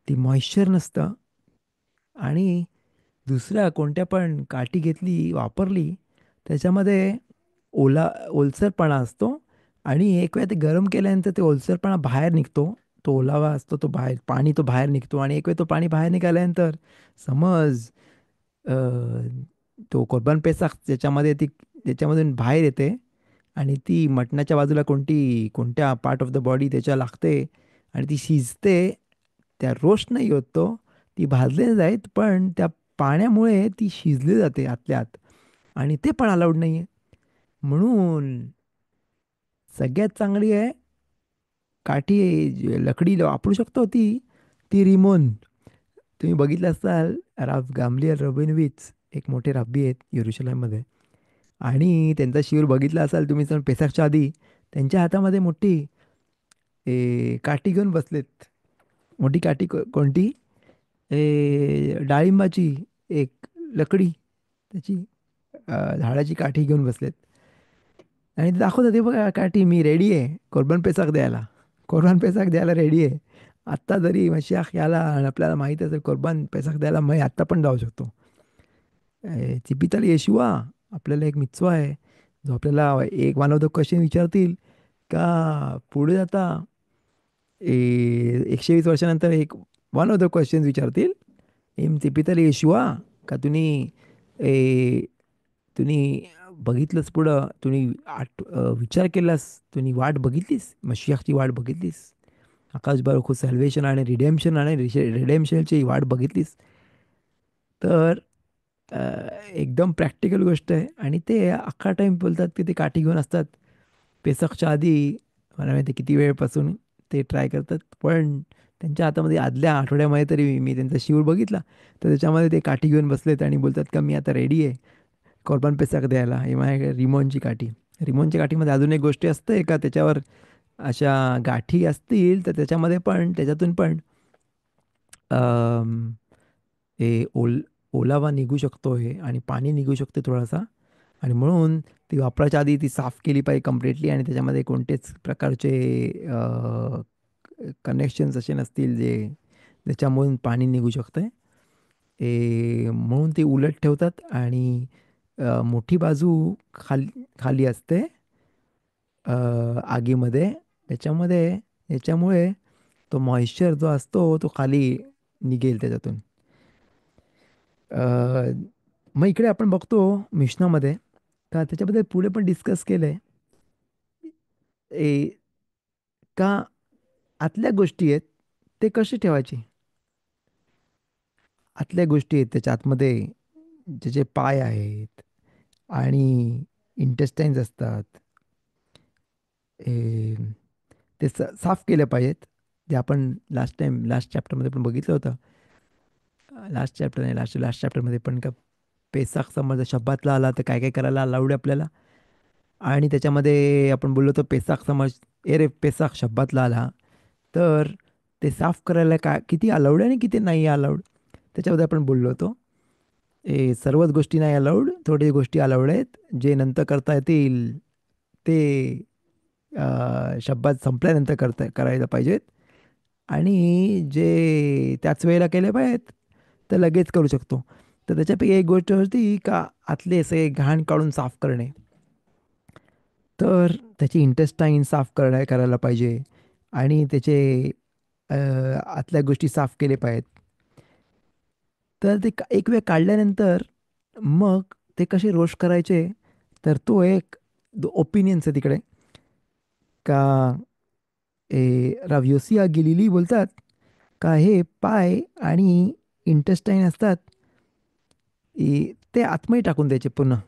ती मॉइश्चर नसतं. आणि दुसऱ्या कोणत्या पण काठी घेतली, वापरली, त्याच्यामध्ये ओलसरपणा असतो. आणि एक वेळ ते गरम केल्यानंतर ते ओलसरपणा बाहेर निघतो. तो ओलावा असतो, तो बाहेर, पाणी तो बाहेर निघतो. आणि एक वेळ तो पाणी बाहेर निघाल्यानंतर, समज अ, तो कुर्बान पेसाक ज्याच्यामध्ये ती त्याच्यामधून बाहेर येते, आणि ती मटणाच्या बाजूला कोणत्या पार्ट ऑफ द बॉडी त्याच्या लागते, आणि ती शिजते. त्या रोस्ट नाही होत तो, ती भाजली नाही जात, पण त्या पाण्यामुळे ती शिजली जाते आतल्या आत. आणि ते पण अलाउड नाही आहे. म्हणून सगळ्यात चांगली आहे काठी, लकडी वापरू शकतो ती, ती रिमोन. तुम्ही बघितलं असाल, राव गामलिएल रबिनविच एक मोठे राब्बी आहेत येरुशलेममध्ये, आणि त्यांचा शिवर बघितला असाल तुम्ही सण पेसाकच्या आधी, त्यांच्या हातामध्ये मोठी काठी घेऊन बसलेत. मोठी काठी कोणती? डाळिंबाची एक लकडी, त्याची झाडाची काठी घेऊन बसलेत. आणि ते दाखवतात, ते बघा काठी, मी रेडी आहे कोर्बान पेसाक द्यायला. कोर्बान पेसाक द्यायला रेडी आहे. आत्ता जरी मशियाख याला आणि आपल्याला माहिती असेल कोर्बान पेसाक द्यायला, मी आत्ता पण जाऊ शकतो. चिपितल येशुवा, आपल्याला एक मिtzवा आहे, जो आपल्याला एक वन ऑफ द क्वेश्चन विचारतील का पुढे जाता, 120 वर्षानंतर एक वन ऑफ द क्वेश्चन विचारतील, एम चिपितल येशुवा, का ए, तुम्ही बघितलंस पुढं, विचार केलास, तुम्ही वाट बघितलीस, मशियाची वाट बघितलीस, आकाश बाळखू सॅल्वेशन आणि रिडेम्पशन आणि रिडेम्पशनची वाट बघितलीस. तर अ, एकदम प्रॅक्टिकल गोष्ट आहे. आणि ते अख्खा टाईम बोलतात की ते काठी घेऊन असतात पेसकच्या आधी. मला माहिती किती वेळपासून ते ट्राय करतात, पण त्यांच्या हातामध्ये आदल्या आठवड्यामध्ये तरी मी त्यांचा शिवर बघितला, तर त्याच्यामध्ये ते काठी घेऊन बसलेत आणि बोलतात का मी आता रेडी आहे कोर्बान पेसाक द्यायला. हे माझ्या रिमोनची काठी. रिमोनच्या काठीमध्ये अजून एक गोष्टी असते का, त्याच्यावर अशा गाठी असतील तर त्याच्यामध्ये पण, त्याच्यातून पण अम, हे ओलावा निघू शकतो, हे आणि पाणी निघू शकते थोडासा. आणि म्हणून ती वापरायच्या आधी ती साफ केली पाहिजे कम्प्लिटली, आणि त्याच्यामध्ये कोणतेच प्रकारचे कनेक्शन्स असे नसतील जे ज्याच्यामधून पाणी निघू शकतं. म्हणून ती उलट ठेवतात. आणि मोठी बाजू खाली असते आगीमध्ये. त्याच्यामध्ये याच्यामुळे तो मॉइश्चर जो असतो तो खाली निघेल त्याच्यातून. अ, मग इकडे आपण बघतो मिशनामध्ये का त्याच्याबद्दल पुढे पण डिस्कस केलंय, ए, का आतल्या गोष्टी आहेत ते कसे ठेवायचे. आतल्या गोष्टी आहेत त्याच्या आतमध्ये, ज्याचे पाय आहेत आणि इंटेस्टाईन्स असतात, ए, ते साफ केले पाहिजेत. ते आपण लास्ट चॅप्टरमध्ये पण बघितलं होतं. लास्ट चॅप्टर नाही, लास्ट चॅप्टरमध्ये पण का पेसाख समज शब्बातला आला तर काय काय करायला अलाउड आहे आपल्याला. आणि त्याच्यामध्ये आपण बोललो तर पेसाख समज, ए रे पेसाख शब्बातला आला, तर ते साफ करायला किती अलाउड आहे आणि किती नाही अलाउड, त्याच्याबद्दल आपण बोललो होतो. सर्वच गोष्टी नाही अलाउड, थोडे गोष्टी अलाउड आहेत, जे नंतर करता येतील ते शब्दात संपल्यानंतर करायला पाहिजेत. आणि जे त्याच वेळेला केले पाहिजेत तर लगेच करू शकतो. तर त्याच्यापैकी एक गोष्ट होती का आतले असे घाण काढून साफ करणे. तर त्याची इंटेस्टाईन साफ करायला पाहिजे. आणि त्याचे आतल्या गोष्टी साफ केले पाहिजेत. तर ते एक वेळ काढल्यानंतर मग ते कसे रोस्ट करायचे, तर तो एक ओपिनियन्स आहे तिकडे का राव योसिया गिलिली बोलतात का हे पाय आणि इंटेस्टाईन असतात, ते आतमध्ये टाकून द्यायचे पुन्हा.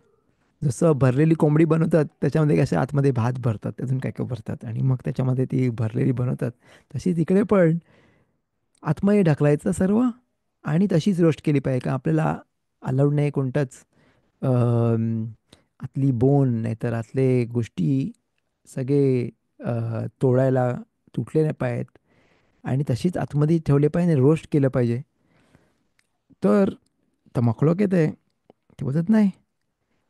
जसं भरलेली कोंबडी बनवतात त्याच्यामध्ये कशा आतमध्ये भात भरतात, अजून काय काय भरतात, आणि मग त्याच्यामध्ये ती भरलेली बनवतात, तशी तिकडे पण आतमध्ये ढकलायचं सर्व. आणि तशीच रोस्ट केली पाहिजे, का आपल्याला अलाउड नाही कोणताच आतली बोन नाहीतर आतले गोष्टी सगळे तोडायला तुटले नाही पाहिजेत आणि तशीच आतमध्ये ठेवले पाहिजे रोस्ट केलं पाहिजे. तर मखलोक येते ते बोलतात नाही.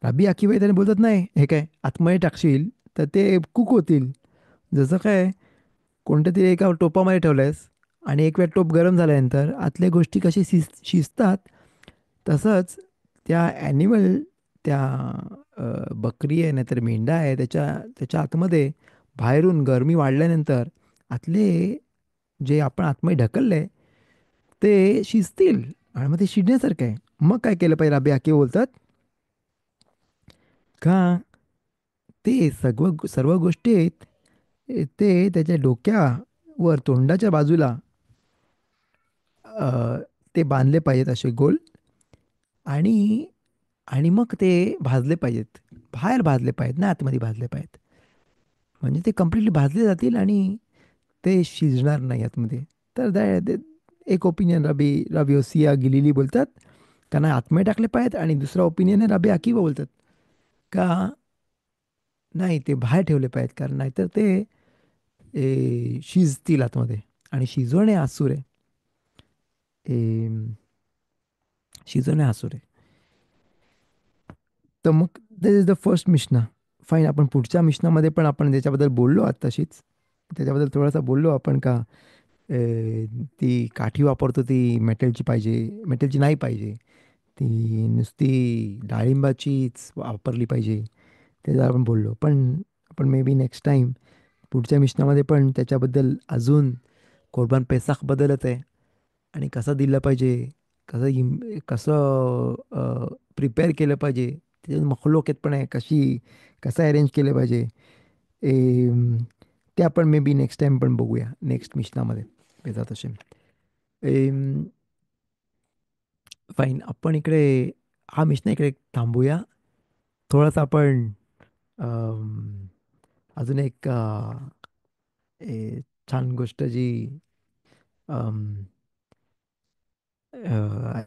राबी आखीबाई त्याने बोलतात नाही हे काय आतमध्ये टाकशील तर ते कुक होतील. जसं काय कोणत्या तरी एका टोपामध्ये ठेवलंयस आणि एक वेळ टोप गरम झाल्यानंतर आतल्या गोष्टी कशी शिजतात तसंच त्या ॲनिमल त्या बकरी आहे नाहीतर मेंढा आहे त्याच्या त्याच्या आतमध्ये बाहेरून गरमी वाढल्यानंतर आतले जे आपण आतमध्ये ढकलले ते शिजतील आणि मग ते शिजण्यासारखं आहे. मग काय केलं पाहिजे राबी आके बोलतात का ते सर्व सर्व गोष्टी आहेत ते त्याच्या डोक्यावर तोंडाच्या बाजूला ते बांधले पाहिजेत असे गोल आणि आणि मग ते भाजले पाहिजेत. बाहेर भाजले पाहिजेत ना आतमध्ये भाजले पाहिजेत. म्हणजे ते कंप्लीटली भाजले जातील आणि ते शिजणार नाही आतमध्ये. तर एक ओपिनियन रबी ओसिया गिलिली बोलतात का नाही आतमध्ये टाकले पाहिजेत आणि दुसरा ओपिनियन आहे रबी अकिबा बोलतात का नाही ते बाहेर ठेवले पाहिजेत कारण नाहीतर ते शिजतील आतमध्ये आणि शिजवणे आसूर आहे. ए, शिजवणे आसूर आहे. तर मग दिस इज द फर्स्ट मिशना. फाईन आपण पुढच्या मिशनामध्ये पण आपण त्याच्याबद्दल बोललो आत तशीच त्याच्याबद्दल थोडासा बोललो आपण का ती काठी वापरतो ती मेटलची पाहिजे मेटलची नाही पाहिजे. ती नुसती डाळिंबाचीच वापरली पाहिजे त्याच्यावर आपण बोललो पण आपण मे बी नेक्स्ट टाईम पुढच्या मिशनामध्ये पण त्याच्याबद्दल अजून कोरबान पेसाखबद्दलच आहे आणि कसं दिलं पाहिजे कसं प्रिपेअर केलं पाहिजे त्याच्यात मखलोकेत पण आहे कसं अरेंज केलं पाहिजे एम, ते आपण मे बी नेक्स्ट टाइम पण बघूया नेक्स्ट मिशनामध्ये बेजात असेल. फाईन आपण इकडे हा मिशन इकडे थांबूया थोडासा आपण अम, अजून एक छान गोष्ट जी um, uh,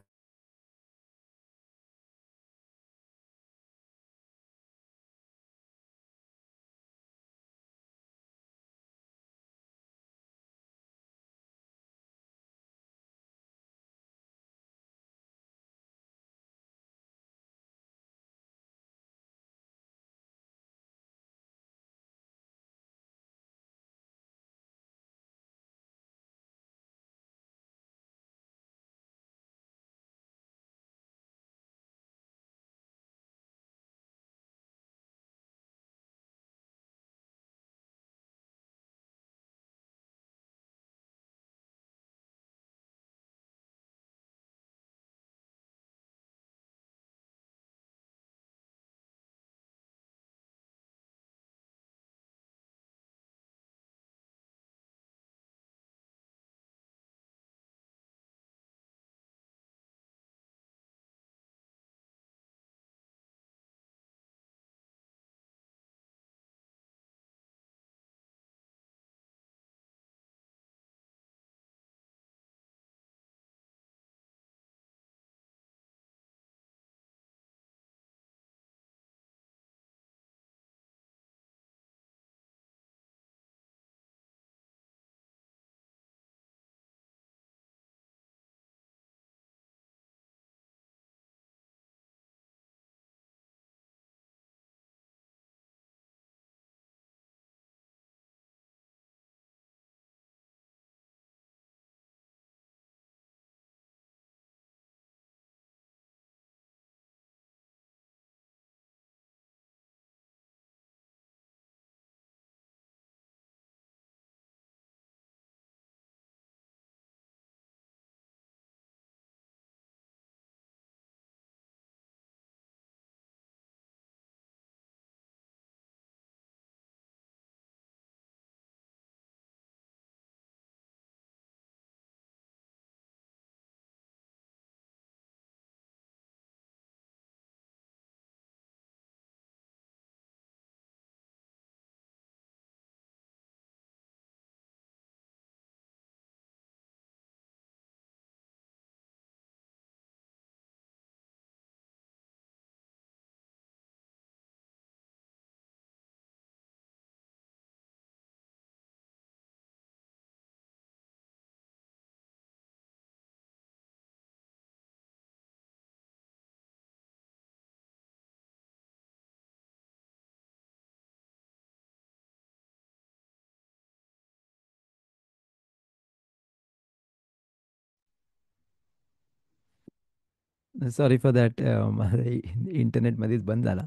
sorry for that. माझा इंटरनेटमध्येच बंद झाला.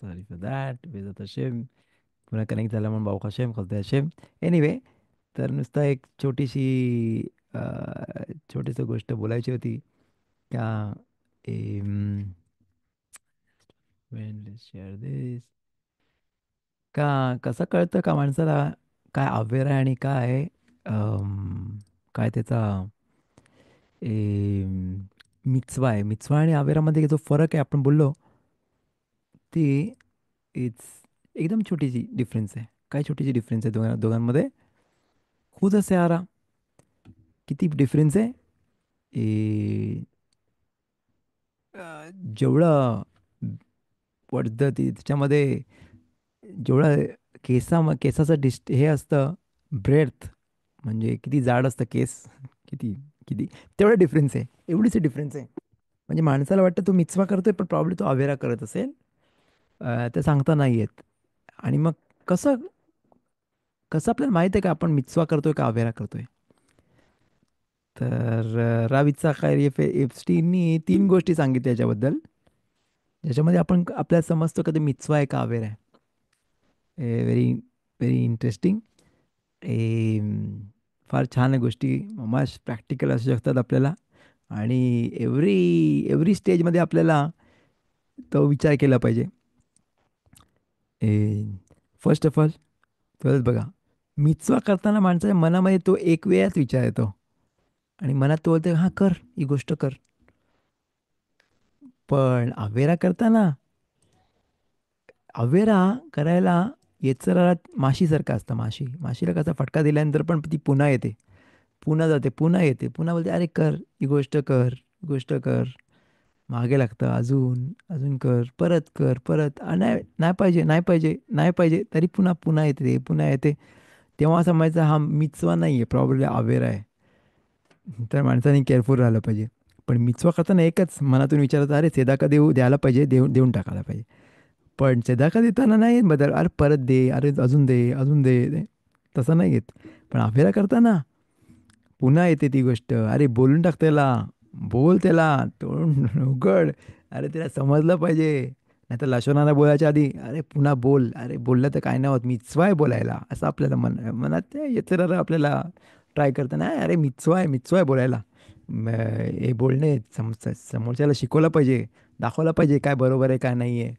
Sorry for that. बेजत हशेम. पुन्हा कनेक्ट झाला म्हणून बावका शेम खलते हशेम. एनिवे, तर नुसतं एक छोटीशी अ, छोटीशी गोष्ट बोलायची होती का. शेअर दिस. का कसं कळतं का माणसाला काय अवेअर आहे आणि काय काय त्याचा मिचवा आहे. मिचवा आणि अवेरामध्ये जो फरक आहे आपण बोललो, ती इट्स एकदम छोटीशी डिफरन्स आहे. काय छोटीशी डिफरन्स आहे दोघांमध्ये? खुद असे आरा किती डिफरन्स आहे. जेवढं पडतं त्याच्यामध्ये, जेवढं केसाचं हे असतं, ब्रेथ, म्हणजे किती जाड असतं केस, किती किती तेवढा डिफरन्स आहे. एवढीच डिफरन्स आहे. म्हणजे माणसाला वाटतं तो मिचवा करतोय, पण प्रॉब्लेम तो अवेरा करत असेल. ते सांगता नाही येत. आणि मग कसं कसं आपल्याला माहित आहे का आपण मिचवा करतोय का अवेरा करतोय? तर रावीचा काय एप्स्टीननी 3 गोष्टी सांगितल्या याच्याबद्दल, ज्याच्यामध्ये आपण आपल्याला समजतो कधी मिचवा आहे का अवेर आहे. Very very interesting. फार छान आहे गोष्टी. मस्त प्रॅक्टिकल असू शकतात आपल्याला. आणि एव्हरी स्टेजमध्ये आपल्याला तो विचार केला पाहिजे. फर्स्ट ऑफ ऑल, तरच बघा, मिचवा करताना माणसाच्या मनामध्ये तो एक वेळाच विचार येतो आणि मनात तो बोलतो हां कर, ही गोष्ट कर. पण अवेरा करताना, अवेरा करायला येचराला माशीसारखं असतं. माशीला कसा फटका दिल्यानंतर पण ती पुन्हा येते, पुन्हा जाते, पुन्हा येते, पुन्हा बोलते अरे कर, ही गोष्ट कर, ही गोष्ट कर. मागे लागतं, अजून अजून कर, परत कर, परत. नाही नाही पाहिजे, नाही पाहिजे, नाही पाहिजे, तरी पुन्हा पुन्हा येते, पुन्हा येते. तेव्हा समजायचं हा मिचवा नाही आहे, प्रॉब्लेम अवेअर आहे. तर माणसाने केअरफुल राहिलं पाहिजे. पण मिचवा करताना एकच मनातून विचारायचं, अरे सेदाका देऊ द्यायला पाहिजे, देऊन टाकायला पाहिजे. पण सेदाका देताना नाही बदल, अरे परत दे, अरे अजून दे, अजून दे. तसं नाही येत. पण अवेअर करताना पुन्हा येते ती गोष्ट. अरे बोलून टाक त्याला, बोल त्याला, तोंड उघड. अरे त्याला समजलं पाहिजे. नाहीतर लशोनाला बोलायच्या आधी अरे पुन्हा बोल, अरे बोललं तर काय नाही होत, मिचवा आहे बोलायला, असं आपल्याला मनात ते येतं आपल्याला. ट्राय करताना अरे मिचवा आहे बोलायला. हे बोलणे समोरच्याला शिकवलं पाहिजे, दाखवलं पाहिजे काय बरोबर आहे काय नाही आहे.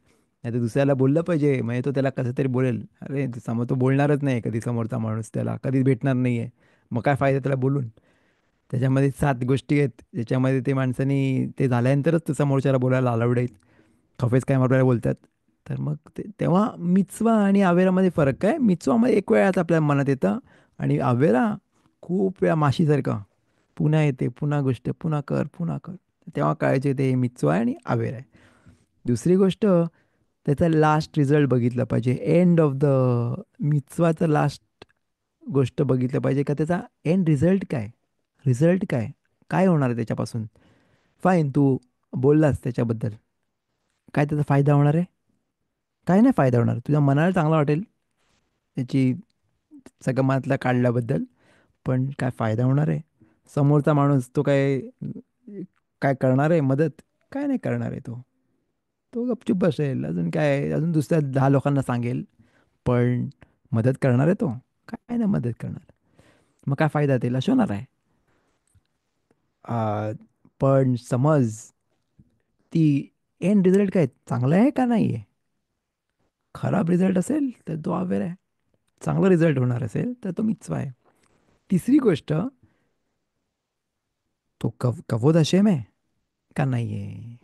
नाही तर दुसऱ्याला बोललं पाहिजे, म्हणजे तो त्याला कसं तरी बोलेल. अरे समोर तो बोलणारच नाही कधी, समोरचा माणूस त्याला कधीच भेटणार नाही आहे. मग काय फायदा त्याला बोलून. त्याच्यामध्ये 7 गोष्टी आहेत, ज्याच्यामध्ये ते माणसानी ते झाल्यानंतरच ते समोरच्याला बोलायला अलाउड आहेत. खफेच काय आपल्याला बोलतात. तर मग तेव्हा मिचवा आणि अवेरामध्ये फरक काय? मिचवामध्ये एक वेळात आपल्या मनात येतं, आणि अवेरा खूप वेळा माशीसारखं पुन्हा येते, पुन्हा गोष्ट, पुन्हा कर, पुन्हा कर. तेव्हा कळायचे ते मिचवा आहे आणि अवेर आहे. दुसरी गोष्ट, त्याचा लास्ट रिझल्ट बघितला पाहिजे. एंड ऑफ द मिचवाचं लास्ट गोष्ट बघितलं पाहिजे का त्याचा एंड रिझल्ट काय. रिझल्ट काय, काय होणार आहे त्याच्यापासून. फाईन, तू बोललास त्याच्याबद्दल, काय त्याचा फायदा होणार आहे? काय नाही फायदा होणार. तुझ्या मनाला चांगलं वाटेल त्याची सगळं मनातला काढल्याबद्दल, पण काय फायदा होणार आहे? समोरचा माणूस तो काय काय करणार आहे मदत? काय नाही करणार आहे तो. तो गपचूप बसेल, अजून काय, अजून दुसऱ्या 10 लोकांना सांगेल. पण मदत करणार आहे तो? काय नाही मदत करणार. मग काय फायदा ते लशवणार आहे. पण समज ती एंड रिझल्ट काय चांगला आहे का नाही आहे. खराब रिझल्ट असेल तर तो अवेर आहे. चांगला रिझल्ट होणार असेल तर तो मिचवा आहे. तिसरी गोष्ट, तो कवोद हशेम आहे का नाही आहे.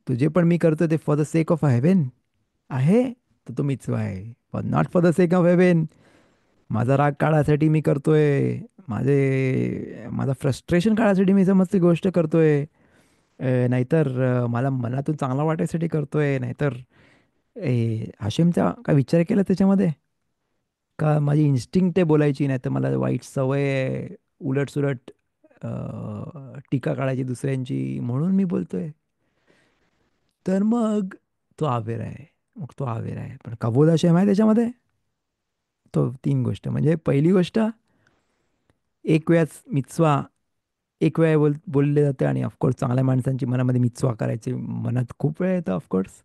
तुझे पण मी करतो ते for the sake of haven आहे, तर तो मिचवा आहे. पण not for the sake of haven. माझा राग काढायसाठी मी करतोय, माझा फ्रस्ट्रेशन काढायसाठी मी समजती गोष्ट करतोय. नाहीतर मला मनातून चांगला वाटायसाठी करतोय. नाहीतर हाशिमचा काय विचार केला त्याच्यामध्ये, का माझी इन्स्टिंक्ट आहे बोलायची, नाही तर मला वाईट सवय आहे उलटसुलट टीका काढायची दुसऱ्यांची, म्हणून मी बोलतोय. तर मग तो आवेर आहे. मग तो आवेर आहे. पण कबोध असे आहे त्याच्यामध्ये, तो 3 गोष्ट म्हणजे पहिली गोष्ट, एक वेळाच मिचवा, एक वेळ बोलले जाते आणि ऑफकोर्स चांगल्या माणसांची मनामध्ये मिचवा करायची मनात खूप वेळ येतं ऑफकोर्स.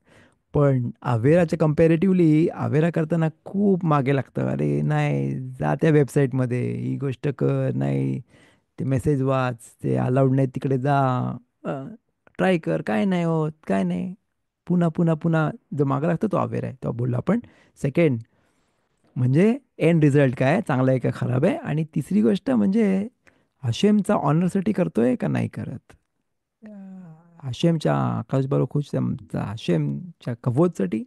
पण अवेराच्या कम्पॅरेटिव्हली अवेरा करताना खूप मागे लागतं. अरे नाही, जा त्या वेबसाईटमध्ये, ही गोष्ट कर, नाही ते मेसेज वाच, ते अलाउड नाही तिकडे जा, ट्राय कर, काय नाही होत, काय नाही. पुन्हा पुन्हा पुन्हा जो मागा लागतो तो अवेर आहे, तो बोललो आपण. सेकंड म्हणजे एंड रिझल्ट काय, चांगला आहे का खराब आहे. आणि तिसरी गोष्ट म्हणजे हशेमचा ऑनरसाठी करतोय का नाही करत. हशेमच्या आकाशबरोबर खुश, हशेमच्या कवोदसाठी,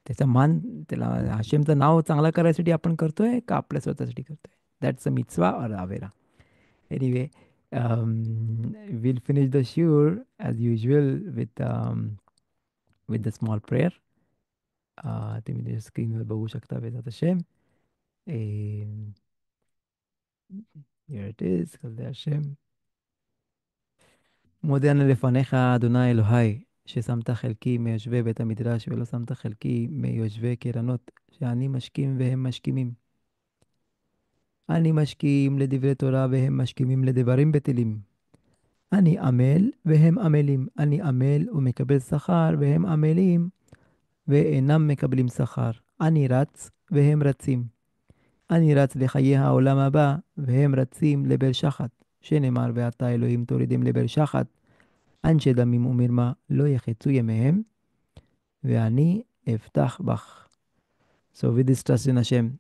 त्याचा मान, त्याला हशेमचं नाव चांगलं करायसाठी आपण करतोय का आपल्या स्वतःसाठी करतोय. दॅट्स अ मिtzvah और अवेरा. Anyway, we'll finish the shiur as usual with the small prayer. तुम्ही तुझ्या स्क्रीनवर बघू शकता बेतात Hashem. Um, Here it is, חסדי השם. מודה אני לפניך, אדוני אלוהי, ששמת חלקי מיושבי בית המדרש, ולא שמת חלקי מיושבי קרנות, שאני משכים והם משכימים. אני משכים לדברי תורה והם משכימים לדברים בטלים. אני עמל והם עמלים. אני עמל ומקבל שכר והם עמלים ואינם מקבלים שכר. אני רץ והם רצים. אני רץ לחיי העולם הבא והם רצים לבר שחת. שנאמר ועתה אלוהים תורידם לבר שחת. אנשי דמים ומרמה לא יחצו ימיהם ואני אפתח בך. So with this trust in Hashem,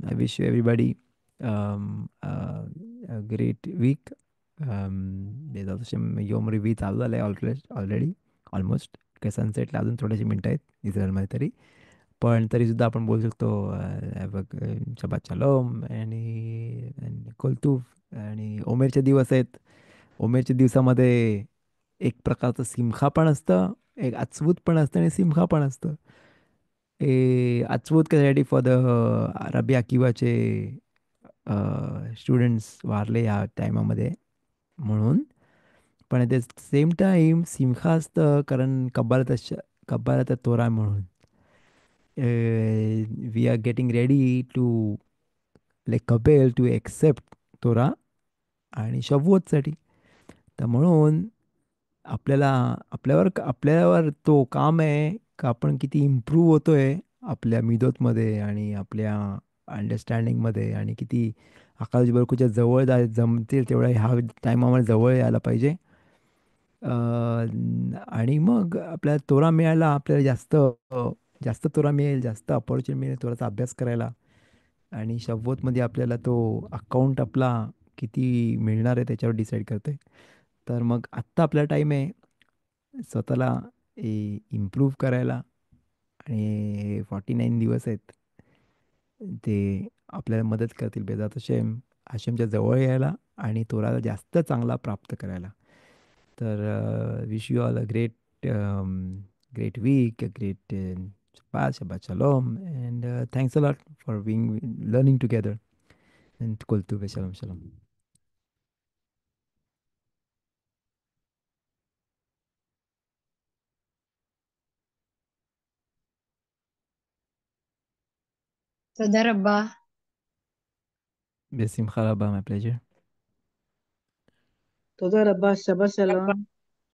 I wish you everybody a great week. Bezat Hashem यom रवी चालू झालं आहे already almost. काय सनसेटला अजून थोडेसे मिनटं आहेत इस्रायलमध्ये तरी. पण तरीसुद्धा आपण बोलू शकतो बघ, शबात शालोम आणि कोलतूफ. आणि ओमेरचे दिवस आहेत. ओमेरच्या दिवसामध्ये एक प्रकारचं सिमखा पण असतं, एक अचवूत पण असतं आणि सिमखा पण असतं. अचवूत कशासाठी, फॉर द रबी अकिवाचे स्टुडंट्स वारले या टायमामध्ये म्हणून. पण ॲट द सेम टाईम सिमखा असतं कारण कब्बालात तोरा म्हणून. We are getting ready to like कपेल टू एक्सेप्ट तोरा आणि शववतसाठी. तर म्हणून आपल्याला आपल्यावर तो काम आहे का आपण किती इम्प्रूव्ह होतोय आपल्या मिदोतमध्ये आणि आपल्या अंडरस्टँडिंगमध्ये, आणि किती आकाश बरकूच्या जवळ जमतील तेवढ्या ह्या टायमामध्ये जवळ यायला पाहिजे. आणि मग आपल्याला तोरा मिळायला आपल्याला जास्त तोरा मिळेल, जास्त अपॉर्च्युनिटी मिळेल तोराचा अभ्यास करायला. आणि शव्वतमध्ये आपल्याला तो अकाउंट आपला किती मिळणार आहे त्याच्यावर डिसाईड करते. तर मग आत्ता आपला टाईम आहे स्वतःला इम्प्रूव्ह करायला. आणि 49 दिवस आहेत, ते आपल्याला मदत करतील बेजात हशेम हशेमच्या जवळ यायला आणि तोराला जास्त चांगला प्राप्त करायला. तर wish you all a great week, a great Shabbat Shalom, and thanks a lot for learning together. And Kol Tuve, Shalom Shalom. תודה רבה. Besimcha Rabba, my pleasure. תודה רבה, שבת שלום.